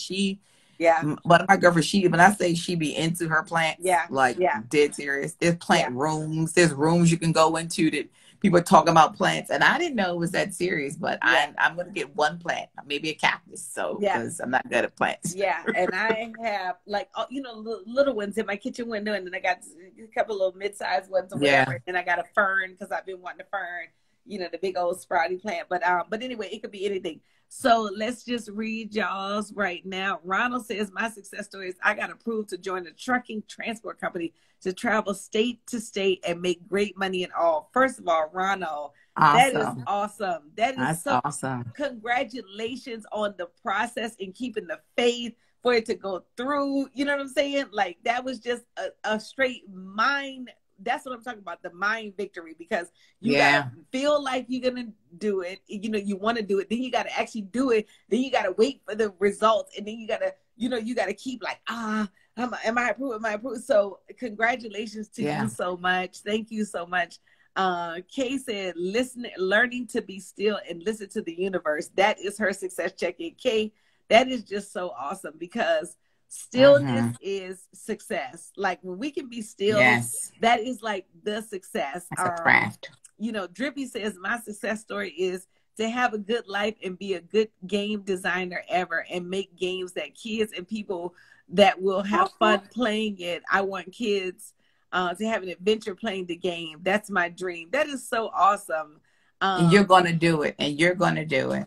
one of my girlfriends, when I say she be into her plants, dead serious. There's plant rooms. There's rooms you can go into that people are talking about plants. And I didn't know it was that serious, but I'm going to get one plant, maybe a cactus. So, because I'm not good at plants. Yeah. And I have like, you know, little ones in my kitchen window. And then I got a couple of little mid-sized ones or whatever. And I got a fern because I've been wanting a fern, you know, the big old sprouty plant. But anyway, it could be anything. So let's just read y'all's right now. Ronald says, my success story is I got approved to join a trucking transport company to travel state to state and make great money and all. First of all, Ronald, that is awesome. That's so awesome. Congratulations on the process and keeping the faith for it to go through. You know what I'm saying? Like that was just a straight mind. That's what I'm talking about, the mind victory, because you gotta feel like you're gonna do it. You know, you want to do it, then you gotta actually do it. Then you gotta wait for the results, and then you gotta, you know, you gotta keep like, am I approved? Am I approved? So congratulations to you so much. Thank you so much. Kay said, learning to be still and listen to the universe. That is her success check-in. Kay, that is just so awesome because stillness is success. Like when we can be still, that is like the success. It's a craft. You know, Drippy says, my success story is to have a good life and be a good game designer ever and make games that kids and people that will have fun playing it. I want kids to have an adventure playing the game. That's my dream. That is so awesome. And you're going to do it. And you're going to do it.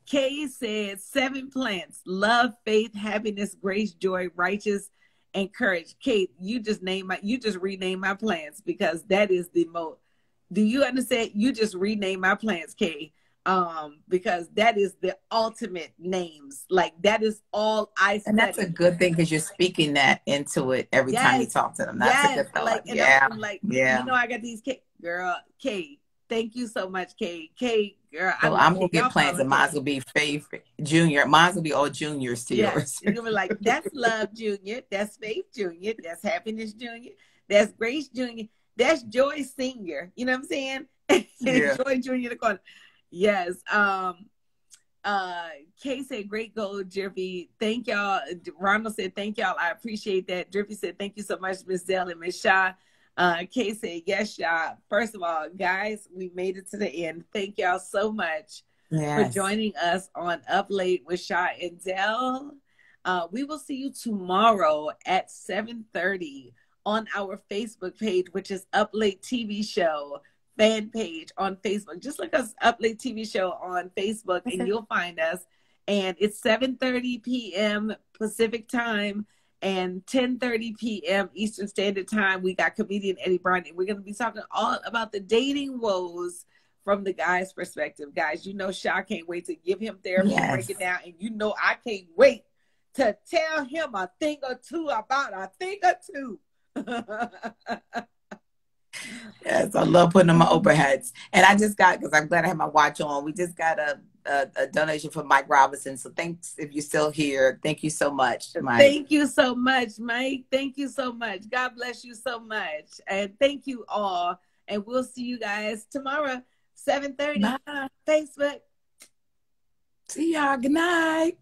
Kay said 7 plants: love, faith, happiness, grace, joy, righteous, and courage. Kate, you just rename my plants because that is the most. Do you understand? You just rename my plants, Kay, because that is the ultimate names. Like that is all I study. And that's a good thing because you're speaking that into it every time you talk to them. That's a good thing. Like, I'm like, you know, I got these Kay. Thank you so much, Kay. Kay, girl. So I'm going to get plants and mine will be Faith Junior. Mine will be all juniors to yours. You're going to be like, that's Love Junior. That's Faith Junior. That's Happiness Junior. That's Grace Junior. That's Joy Senior. You know what I'm saying? Joy Junior in the corner. Yes. Kay said, great goal, Drippy. Thank y'all. Ronald said, thank y'all. I appreciate that. Drippy said, thank you so much, Miss Dell and Miss Shaw. Kay said, yes, y'all. First of all, guys, we made it to the end. Thank y'all so much for joining us on Up Late with Shaw and Dell. We will see you tomorrow at 7:30 on our Facebook page, which is Up Late TV Show fan page on Facebook. Just look us Up Late TV Show on Facebook and you'll find us. And it's 7:30 p.m. Pacific time and 10:30 p.m. Eastern Standard Time. We got comedian Eddie Brown, and we're going to be talking all about the dating woes from the guy's perspective. Guys, you know Shaw can't wait to give him therapy and break it down, and you know I can't wait to tell him a thing or two about a thing or two. Yes, I love putting on my overheads. And I just got, because I'm glad I have my watch on, we just got a donation from Mike Robinson. So thanks if you're still here. Thank you so much, Mike. Thank you so much, Mike. Thank you so much. God bless you so much. And thank you all. And we'll see you guys tomorrow, 7:30. Bye. Facebook. See y'all. Good night.